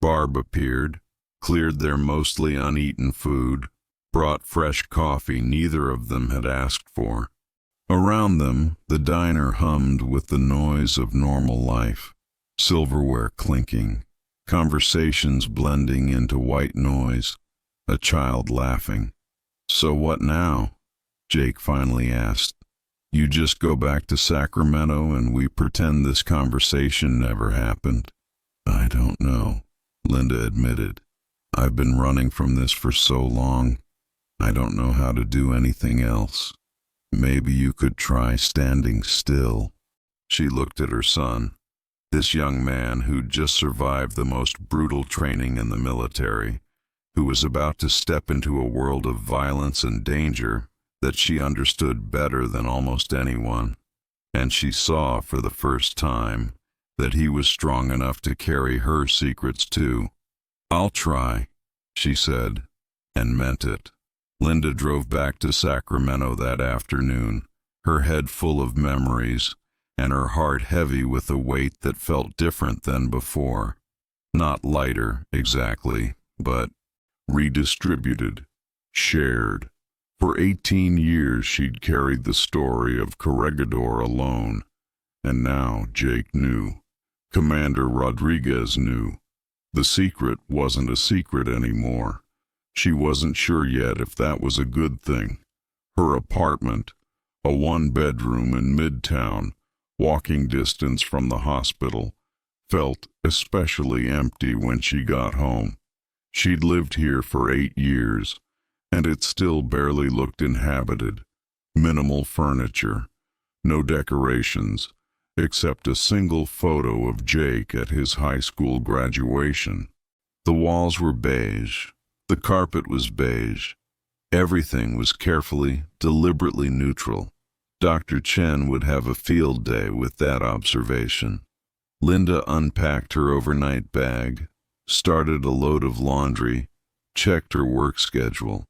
Barb appeared, cleared their mostly uneaten food, brought fresh coffee neither of them had asked for. Around them, the diner hummed with the noise of normal life, silverware clinking, conversations blending into white noise, a child laughing. So what now? Jake finally asked. You just go back to Sacramento and we pretend this conversation never happened? I don't know, Linda admitted. I've been running from this for so long, I don't know how to do anything else. Maybe you could try standing still. She looked at her son, this young man who'd just survived the most brutal training in the military, who was about to step into a world of violence and danger that she understood better than almost anyone. And she saw for the first time that he was strong enough to carry her secrets too. I'll try, she said, and meant it. Linda drove back to Sacramento that afternoon, her head full of memories, and her heart heavy with a weight that felt different than before. Not lighter, exactly, but redistributed, shared. For 18 years she'd carried the story of Corregidor alone, and now Jake knew. Commander Rodriguez knew. The secret wasn't a secret anymore. She wasn't sure yet if that was a good thing. Her apartment, a one-bedroom in Midtown, walking distance from the hospital, felt especially empty when she got home. She'd lived here for 8 years, and it still barely looked inhabited. Minimal furniture, no decorations, except a single photo of Jake at his high school graduation. The walls were beige. The carpet was beige. Everything was carefully, deliberately neutral. Dr. Chen would have a field day with that observation. Linda unpacked her overnight bag, started a load of laundry, checked her work schedule.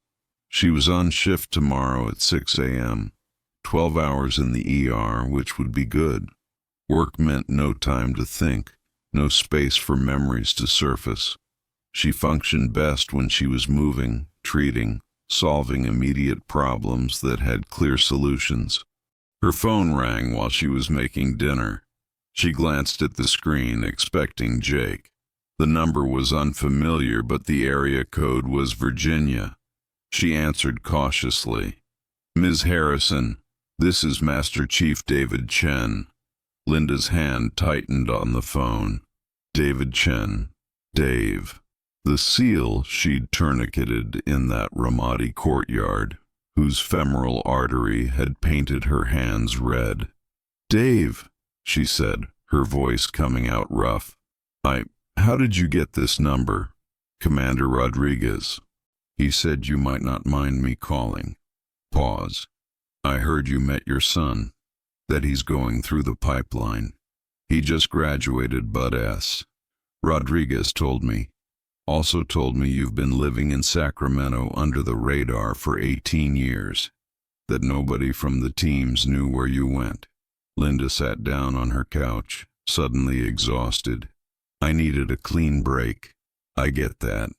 She was on shift tomorrow at 6 a.m., 12 hours in the ER, which would be good. Work meant no time to think, no space for memories to surface. She functioned best when she was moving, treating, solving immediate problems that had clear solutions. Her phone rang while she was making dinner. She glanced at the screen, expecting Jake. The number was unfamiliar, but the area code was Virginia. She answered cautiously. "Ms. Harrison, this is Master Chief David Chen." Linda's hand tightened on the phone. David Chen. Dave. The seal she'd tourniqueted in that Ramadi courtyard, whose femoral artery had painted her hands red. "Dave," she said, her voice coming out rough. How did you get this number?" "Commander Rodriguez. He said you might not mind me calling." Pause. "I heard you met your son, that he's going through the pipeline. He just graduated Bud S. Rodriguez told me. Also told me you've been living in Sacramento under the radar for 18 years, that nobody from the teams knew where you went." Linda sat down on her couch, suddenly exhausted. "I needed a clean break. I get that.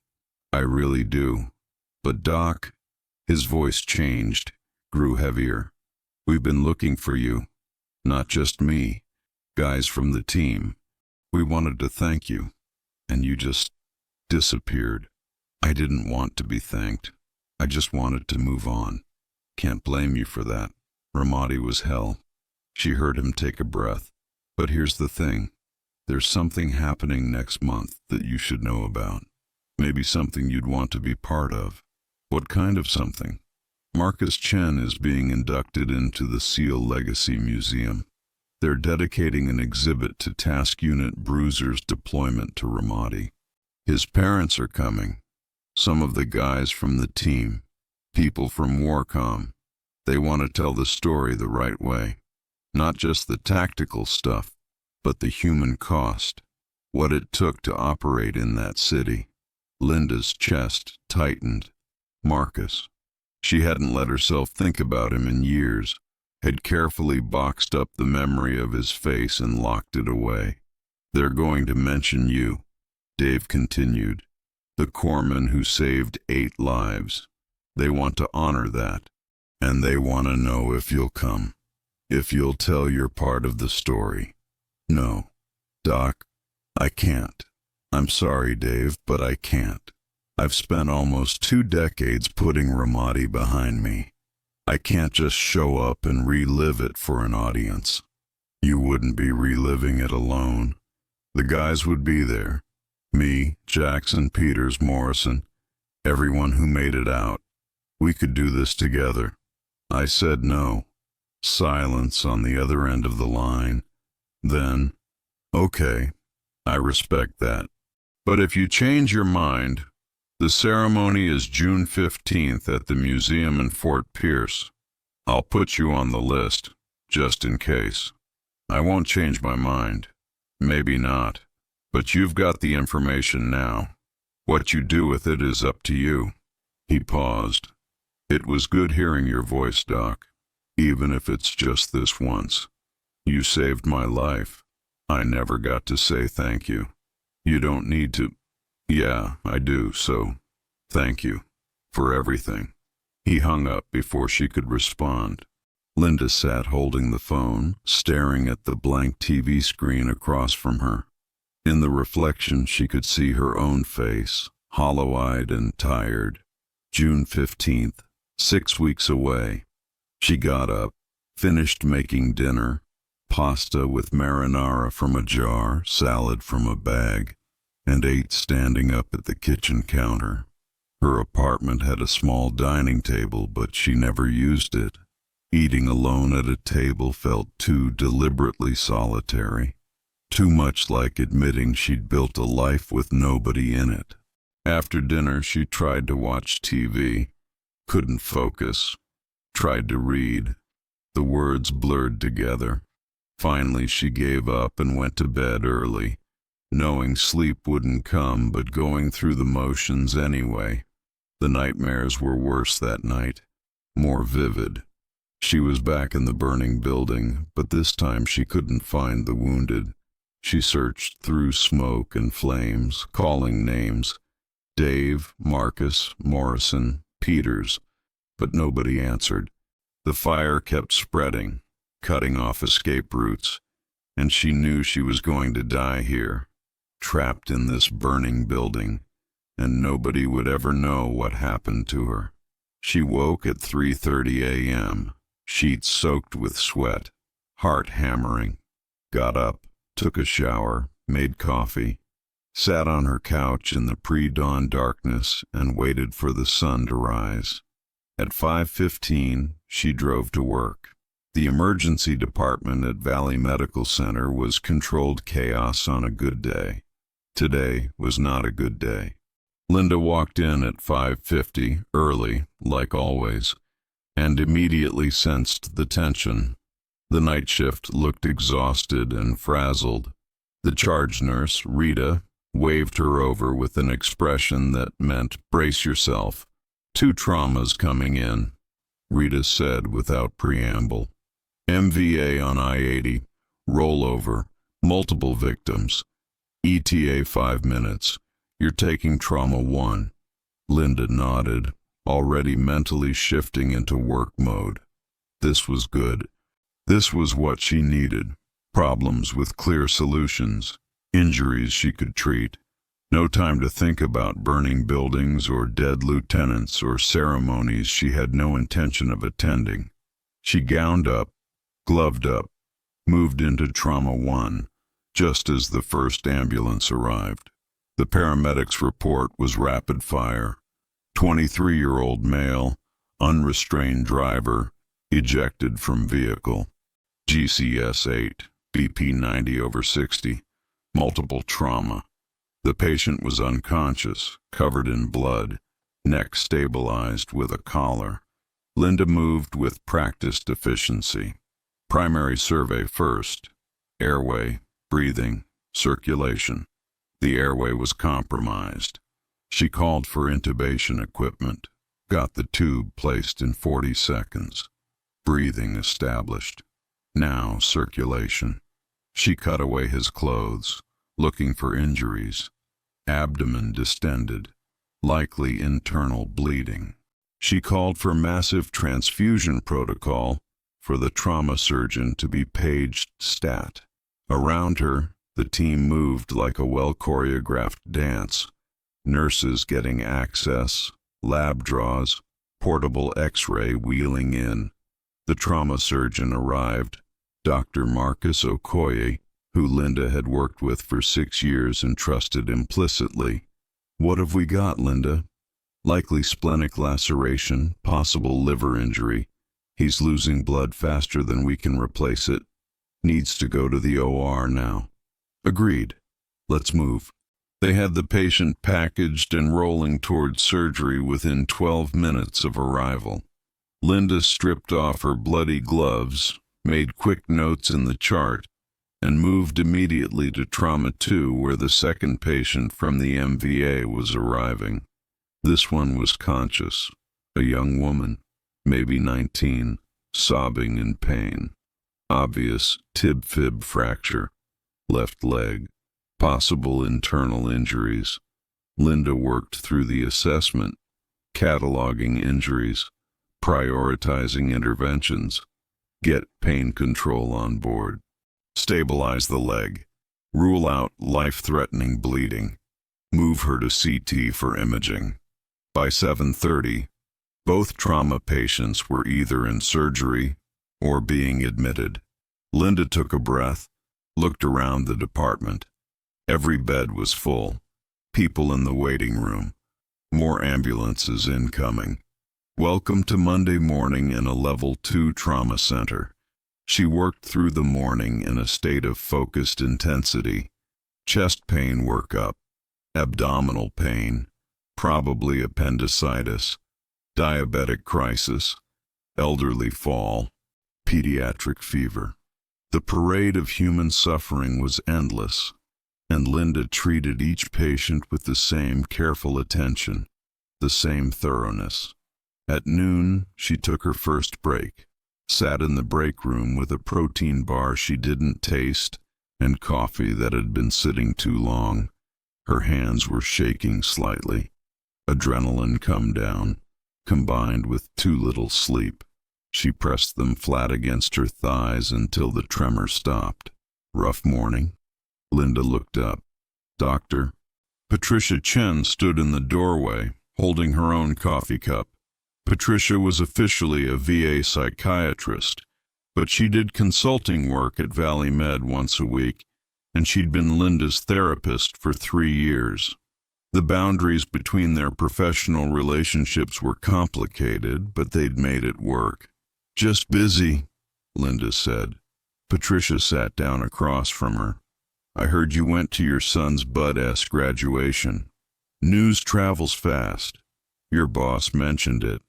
I really do. But Doc," his voice changed, grew heavier. "We've been looking for you. Not just me. Guys from the team. We wanted to thank you. And you just disappeared. I didn't want to be thanked. I just wanted to move on. Can't blame you for that. Ramadi was hell." She heard him take a breath. "But here's the thing. There's something happening next month that you should know about. Maybe something you'd want to be part of." "What kind of something?" "Marcus Chen is being inducted into the SEAL Legacy Museum. They're dedicating an exhibit to Task Unit Bruiser's deployment to Ramadi. His parents are coming. Some of the guys from the team. People from Warcom. They want to tell the story the right way. Not just the tactical stuff, but the human cost. What it took to operate in that city." Linda's chest tightened. Marcus. She hadn't let herself think about him in years, had carefully boxed up the memory of his face and locked it away. "They're going to mention you," Dave continued. "The corpsman who saved 8 lives. They want to honor that. And they want to know if you'll come. If you'll tell your part of the story." "No, Doc, I can't. I'm sorry, Dave, but I can't. I've spent almost 2 decades putting Ramadi behind me. I can't just show up and relive it for an audience." "You wouldn't be reliving it alone. The guys would be there. Me, Jackson, Peters, Morrison, everyone who made it out. We could do this together." I said no. Silence on the other end of the line. Then, "Okay, I respect that. But if you change your mind, the ceremony is June 15th at the museum in Fort Pierce. I'll put you on the list, just in case. I won't change my mind. Maybe not. But you've got the information now. What you do with it is up to you." He paused. "It was good hearing your voice, Doc, even if it's just this once. You saved my life. I never got to say thank you. You don't need to." "Yeah, I do, so thank you for everything." He hung up before she could respond. Linda sat holding the phone, staring at the blank TV screen across from her. In the reflection, she could see her own face, hollow-eyed and tired. June 15th, 6 weeks away. She got up, finished making dinner, pasta with marinara from a jar, salad from a bag, and ate standing up at the kitchen counter. Her apartment had a small dining table, but she never used it. Eating alone at a table felt too deliberately solitary, too much like admitting she'd built a life with nobody in it. After dinner, she tried to watch TV, couldn't focus, tried to read. The words blurred together. Finally, she gave up and went to bed early, knowing sleep wouldn't come, but going through the motions anyway. The nightmares were worse that night, more vivid. She was back in the burning building, but this time she couldn't find the wounded. She searched through smoke and flames, calling names: Dave, Marcus, Morrison, Peters, but nobody answered. The fire kept spreading, cutting off escape routes, and she knew she was going to die here, trapped in this burning building, and nobody would ever know what happened to her. She woke at 3:30 a.m., sheets soaked with sweat, heart hammering. Got up, took a shower, made coffee, sat on her couch in the pre-dawn darkness and waited for the sun to rise. At 5:15, she drove to work. The emergency department at Valley Medical Center was controlled chaos on a good day. Today was not a good day. Linda walked in at 5:50, early, like always, and immediately sensed the tension. The night shift looked exhausted and frazzled. The charge nurse, Rita, waved her over with an expression that meant, "Brace yourself. 2 traumas coming in," Rita said without preamble. MVA on I-80, rollover, multiple victims. ETA 5 minutes. You're taking trauma 1. Linda nodded, already mentally shifting into work mode. This was good. This was what she needed. Problems with clear solutions. Injuries she could treat. No time to think about burning buildings or dead lieutenants or ceremonies she had no intention of attending. She gowned up, gloved up, moved into Trauma 1, just as the first ambulance arrived. The paramedics' report was rapid fire. 23-year-old male, unrestrained driver, ejected from vehicle. GCS 8, BP 90/60, multiple trauma. The patient was unconscious, covered in blood, neck stabilized with a collar. Linda moved with practiced efficiency. Primary survey first. Airway, breathing, circulation. The airway was compromised. She called for intubation equipment, got the tube placed in 40 seconds. Breathing established. Now circulation. She cut away his clothes, looking for injuries. Abdomen distended, likely internal bleeding. She called for massive transfusion protocol for the trauma surgeon to be paged stat. Around her, the team moved like a well-choreographed dance. Nurses getting access, lab draws, portable X-ray wheeling in. The trauma surgeon arrived, Dr. Marcus Okoye, who Linda had worked with for 6 years and trusted implicitly. "What have we got, Linda?" "Likely splenic laceration, possible liver injury. He's losing blood faster than we can replace it. Needs to go to the OR now." "Agreed. Let's move." They had the patient packaged and rolling toward surgery within 12 minutes of arrival. Linda stripped off her bloody gloves, made quick notes in the chart, and moved immediately to Trauma 2, where the second patient from the MVA was arriving. This one was conscious, a young woman, maybe 19, sobbing in pain. Obvious tib-fib fracture, left leg, possible internal injuries. Linda worked through the assessment, cataloging injuries, prioritizing interventions, get pain control on board, stabilize the leg, rule out life-threatening bleeding, move her to CT for imaging. By 7:30, both trauma patients were either in surgery or being admitted. Linda took a breath, looked around the department. Every bed was full. People in the waiting room. More ambulances incoming. Welcome to Monday morning in a level 2 trauma center. She worked through the morning in a state of focused intensity. Chest pain workup, abdominal pain, probably appendicitis, diabetic crisis, elderly fall, pediatric fever. The parade of human suffering was endless, and Linda treated each patient with the same careful attention, the same thoroughness. At noon, she took her first break, sat in the break room with a protein bar she didn't taste and coffee that had been sitting too long. Her hands were shaking slightly. Adrenaline come down, combined with too little sleep. She pressed them flat against her thighs until the tremor stopped. Rough morning? Linda looked up. Doctor? Patricia Chen stood in the doorway, holding her own coffee cup. Patricia was officially a VA psychiatrist, but she did consulting work at Valley Med once a week, and she'd been Linda's therapist for 3 years. The boundaries between their professional relationships were complicated, but they'd made it work. Just busy, Linda said. Patricia sat down across from her. I heard you went to your son's Bud-S graduation. News travels fast. Your boss mentioned it.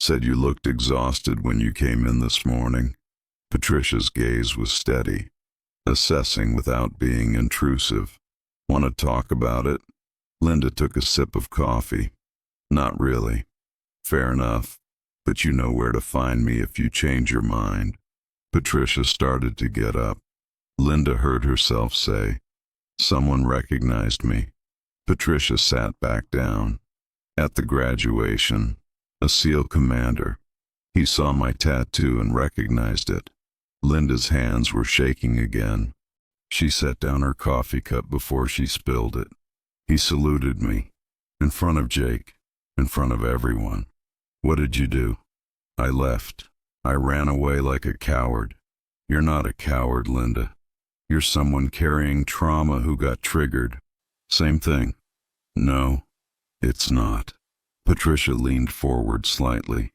Said you looked exhausted when you came in this morning. Patricia's gaze was steady, assessing without being intrusive. Want to talk about it? Linda took a sip of coffee. Not really. Fair enough, but you know where to find me if you change your mind. Patricia started to get up. Linda heard herself say, someone recognized me. Patricia sat back down. At the graduation, a SEAL commander. He saw my tattoo and recognized it. Linda's hands were shaking again. She set down her coffee cup before she spilled it. He saluted me, in front of Jake, in front of everyone. What did you do? I left. I ran away like a coward. You're not a coward, Linda. You're someone carrying trauma who got triggered. Same thing. No, it's not. Patricia leaned forward slightly.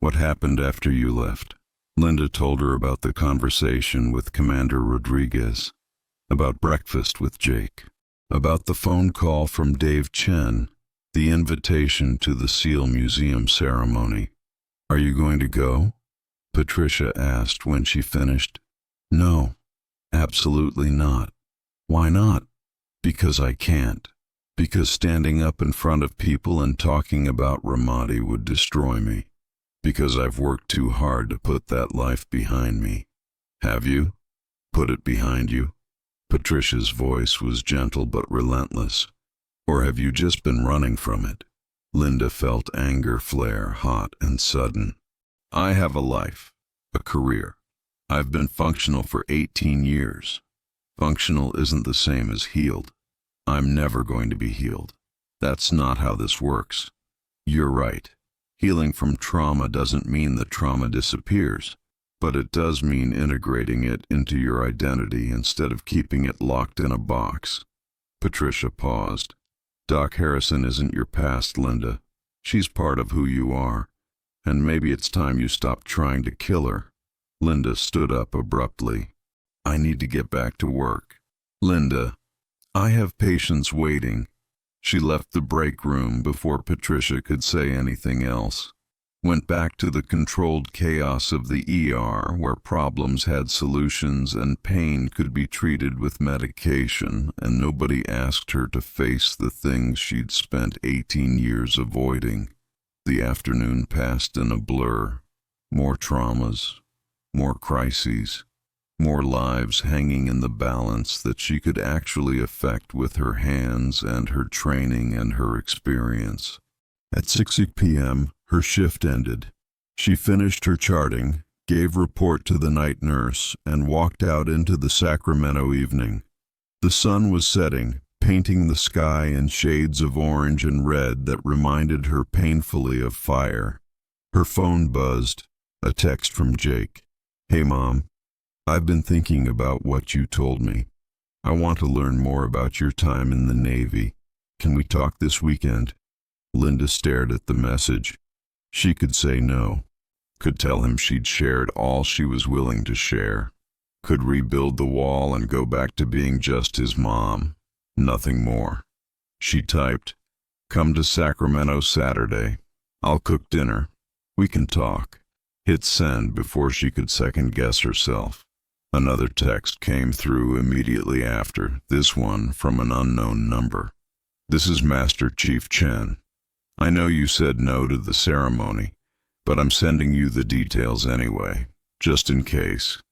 What happened after you left? Linda told her about the conversation with Commander Rodriguez, about breakfast with Jake, about the phone call from Dave Chen, the invitation to the SEAL Museum ceremony. Are you going to go? Patricia asked when she finished. No, absolutely not. Why not? Because I can't. Because standing up in front of people and talking about Ramadi would destroy me. Because I've worked too hard to put that life behind me. Have you? Put it behind you? Patricia's voice was gentle but relentless. Or have you just been running from it? Linda felt anger flare, hot and sudden. I have a life, a career. I've been functional for 18 years. Functional isn't the same as healed. I'm never going to be healed. That's not how this works. You're right. Healing from trauma doesn't mean the trauma disappears, but it does mean integrating it into your identity instead of keeping it locked in a box. Patricia paused. Doc Harrison isn't your past, Linda. She's part of who you are, and maybe it's time you stopped trying to kill her. Linda stood up abruptly. I need to get back to work. Linda, I have patients waiting. She left the break room before Patricia could say anything else. Went back to the controlled chaos of the ER where problems had solutions and pain could be treated with medication, and nobody asked her to face the things she'd spent 18 years avoiding. The afternoon passed in a blur. More traumas, more crises, more lives hanging in the balance that she could actually affect with her hands and her training and her experience. At 6 p.m., her shift ended. She finished her charting, gave report to the night nurse, and walked out into the Sacramento evening. The sun was setting, painting the sky in shades of orange and red that reminded her painfully of fire. Her phone buzzed, a text from Jake. "Hey Mom, I've been thinking about what you told me. I want to learn more about your time in the Navy. Can we talk this weekend?" Linda stared at the message. She could say no, could tell him she'd shared all she was willing to share, could rebuild the wall and go back to being just his mom, nothing more. She typed, "Come to Sacramento Saturday. I'll cook dinner. We can talk." Hit send before she could second-guess herself. Another text came through immediately after, this one from an unknown number. "This is Master Chief Chen. I know you said no to the ceremony, but I'm sending you the details anyway, just in case.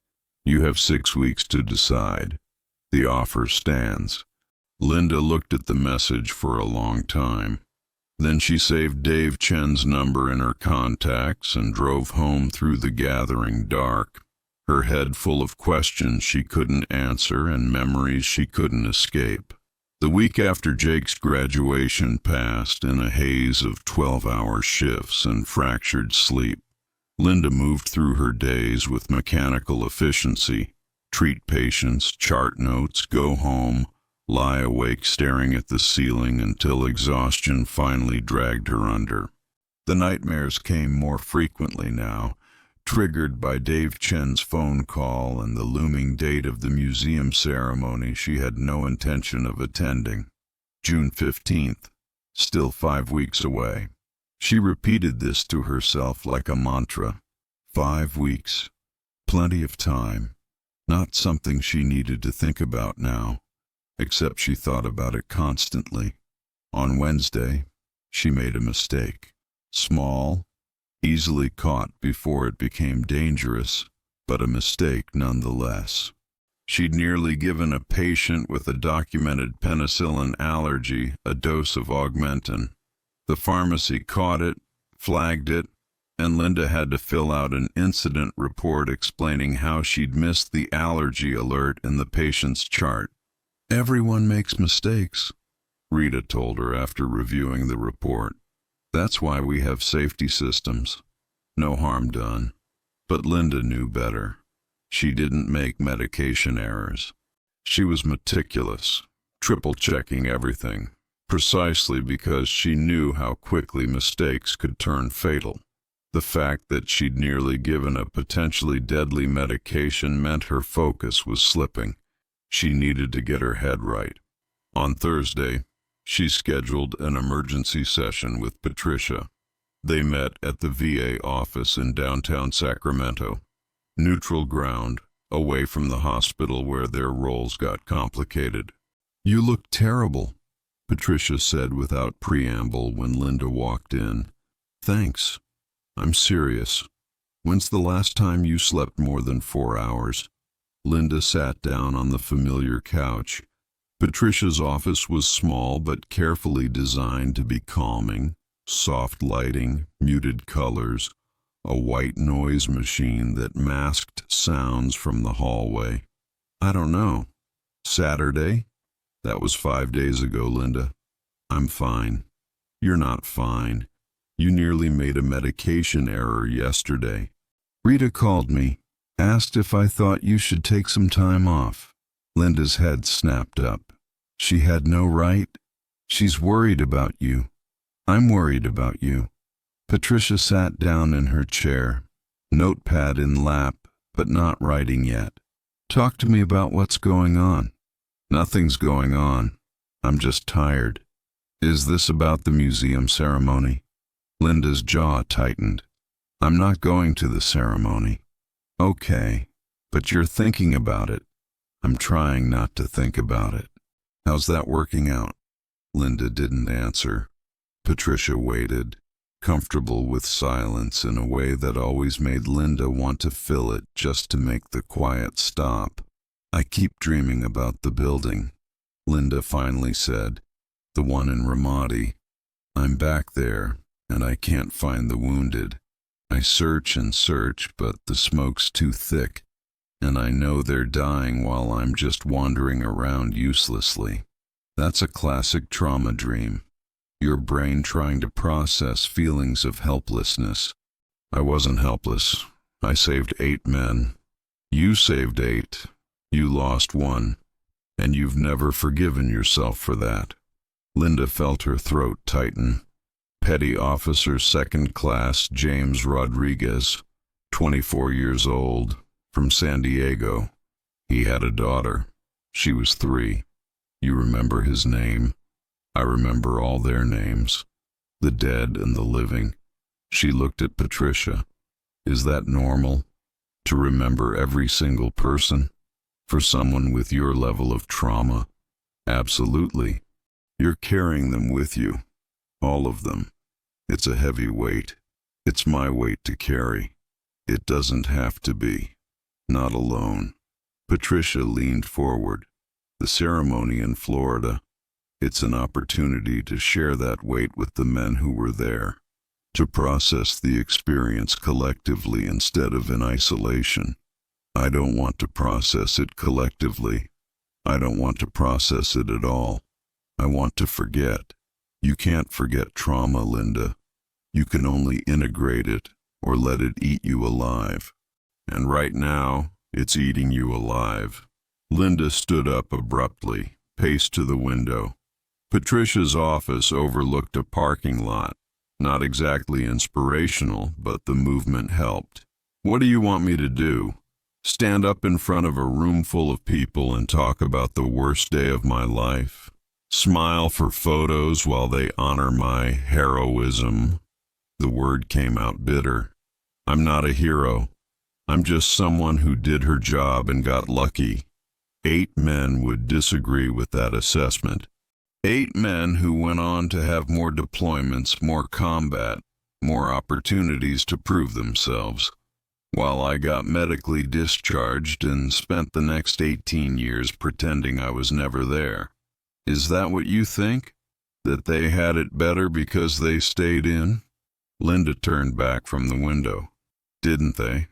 You have 6 weeks to decide. The offer stands." Linda looked at the message for a long time. Then she saved Dave Chen's number in her contacts and drove home through the gathering dark, her head full of questions she couldn't answer and memories she couldn't escape. The week after Jake's graduation passed in a haze of 12-hour shifts and fractured sleep. Linda moved through her days with mechanical efficiency, treat patients, chart notes, go home, lie awake staring at the ceiling until exhaustion finally dragged her under. The nightmares came more frequently now, triggered by Dave Chen's phone call and the looming date of the museum ceremony she had no intention of attending. June 15th, still 5 weeks away. She repeated this to herself like a mantra. 5 weeks. Plenty of time. Not something she needed to think about now, except she thought about it constantly. On Wednesday, she made a mistake. Small, easily caught before it became dangerous, but a mistake nonetheless. She'd nearly given a patient with a documented penicillin allergy a dose of Augmentin. The pharmacy caught it, flagged it, and Linda had to fill out an incident report explaining how she'd missed the allergy alert in the patient's chart. "Everyone makes mistakes," Rita told her after reviewing the report. "That's why we have safety systems. No harm done." But Linda knew better. She didn't make medication errors. She was meticulous, triple-checking everything, precisely because she knew how quickly mistakes could turn fatal. The fact that she'd nearly given a potentially deadly medication meant her focus was slipping. She needed to get her head right. On Thursday, she scheduled an emergency session with Patricia. They met at the VA office in downtown Sacramento. Neutral ground, away from the hospital where their roles got complicated. "You look terrible," Patricia said without preamble when Linda walked in. "Thanks. I'm serious. When's the last time you slept more than 4 hours? Linda sat down on the familiar couch. Patricia's office was small but carefully designed to be calming. Soft lighting, muted colors, a white noise machine that masked sounds from the hallway. "I don't know. Saturday? That was 5 days ago, Linda. I'm fine." "You're not fine. You nearly made a medication error yesterday. Rita called me, asked if I thought you should take some time off." Linda's head snapped up. "She had no right. She's worried about you. I'm worried about you." Patricia sat down in her chair, notepad in lap, but not writing yet. "Talk to me about what's going on." "Nothing's going on. I'm just tired." "Is this about the museum ceremony?" Linda's jaw tightened. "I'm not going to the ceremony." "Okay, but you're thinking about it." "I'm trying not to think about it." "How's that working out?" Linda didn't answer. Patricia waited, comfortable with silence in a way that always made Linda want to fill it just to make the quiet stop. "I keep dreaming about the building," Linda finally said. "The one in Ramadi. I'm back there, and I can't find the wounded. I search and search, but the smoke's too thick, and I know they're dying while I'm just wandering around uselessly." That's a classic trauma dream. Your brain trying to process feelings of helplessness. I wasn't helpless. I saved 8 men. You saved 8. You lost 1. And you've never forgiven yourself for that. Linda felt her throat tighten. Petty Officer 2nd Class James Rodriguez, 24 years old, from San Diego. He had a daughter. She was 3. You remember his name? I remember all their names, the dead and the living. She looked at Patricia. Is that normal? To remember every single person? For someone with your level of trauma? Absolutely. You're carrying them with you. All of them. It's a heavy weight. It's my weight to carry. It doesn't have to be. Not alone. Patricia leaned forward. The ceremony in Florida. It's an opportunity to share that weight with the men who were there. To process the experience collectively instead of in isolation. I don't want to process it collectively. I don't want to process it at all. I want to forget. You can't forget trauma, Linda. You can only integrate it or let it eat you alive. And right now, it's eating you alive. Linda stood up abruptly, paced to the window. Patricia's office overlooked a parking lot. Not exactly inspirational, but the movement helped. What do you want me to do? Stand up in front of a room full of people and talk about the worst day of my life? Smile for photos while they honor my heroism? The word came out bitter. I'm not a hero. I'm just someone who did her job and got lucky. 8 men would disagree with that assessment. 8 men who went on to have more deployments, more combat, more opportunities to prove themselves. While I got medically discharged and spent the next 18 years pretending I was never there. Is that what you think? That they had it better because they stayed in? Linda turned back from the window. Didn't they?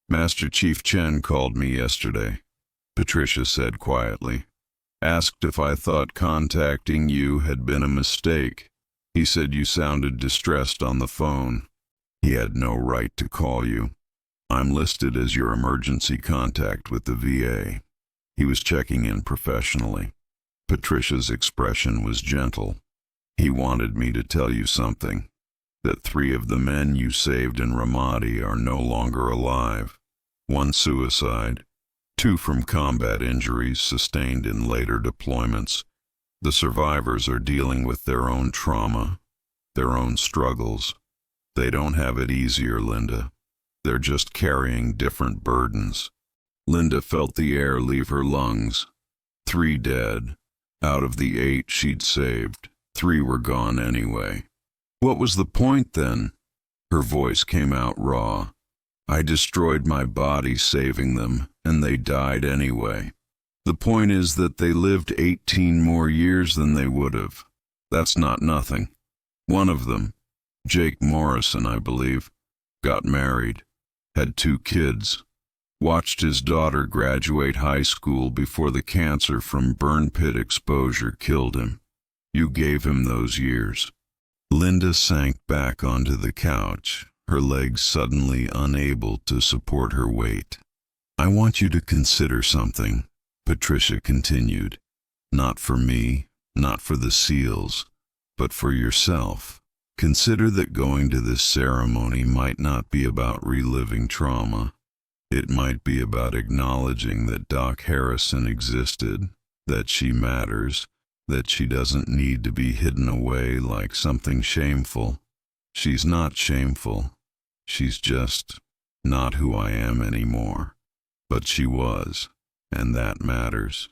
Master Chief Chen called me yesterday, Patricia said quietly. Asked if I thought contacting you had been a mistake. He said you sounded distressed on the phone. He had no right to call you. I'm listed as your emergency contact with the VA. He was checking in professionally. Patricia's expression was gentle. He wanted me to tell you something. That 3 of the men you saved in Ramadi are no longer alive. 1 suicide. 2 from combat injuries sustained in later deployments. The survivors are dealing with their own trauma, their own struggles. They don't have it easier, Linda. They're just carrying different burdens. Linda felt the air leave her lungs. 3 dead. Out of the 8 she'd saved, 3 were gone anyway. What was the point then? Her voice came out raw. I destroyed my body saving them, and they died anyway. The point is that they lived 18 more years than they would have. That's not nothing. One of them, Jake Morrison, I believe, got married, had 2 kids, watched his daughter graduate high school before the cancer from burn pit exposure killed him. You gave him those years. Linda sank back onto the couch, her legs suddenly unable to support her weight. I want you to consider something, Patricia continued. Not for me, not for the SEALs, but for yourself. Consider that going to this ceremony might not be about reliving trauma. It might be about acknowledging that Doc Harrison existed, that she matters, that she doesn't need to be hidden away like something shameful. She's not shameful. She's just not who I am anymore. But she was, and that matters.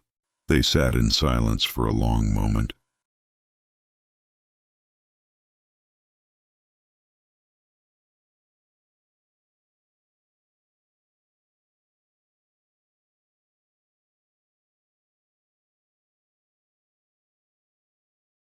They sat in silence for a long moment.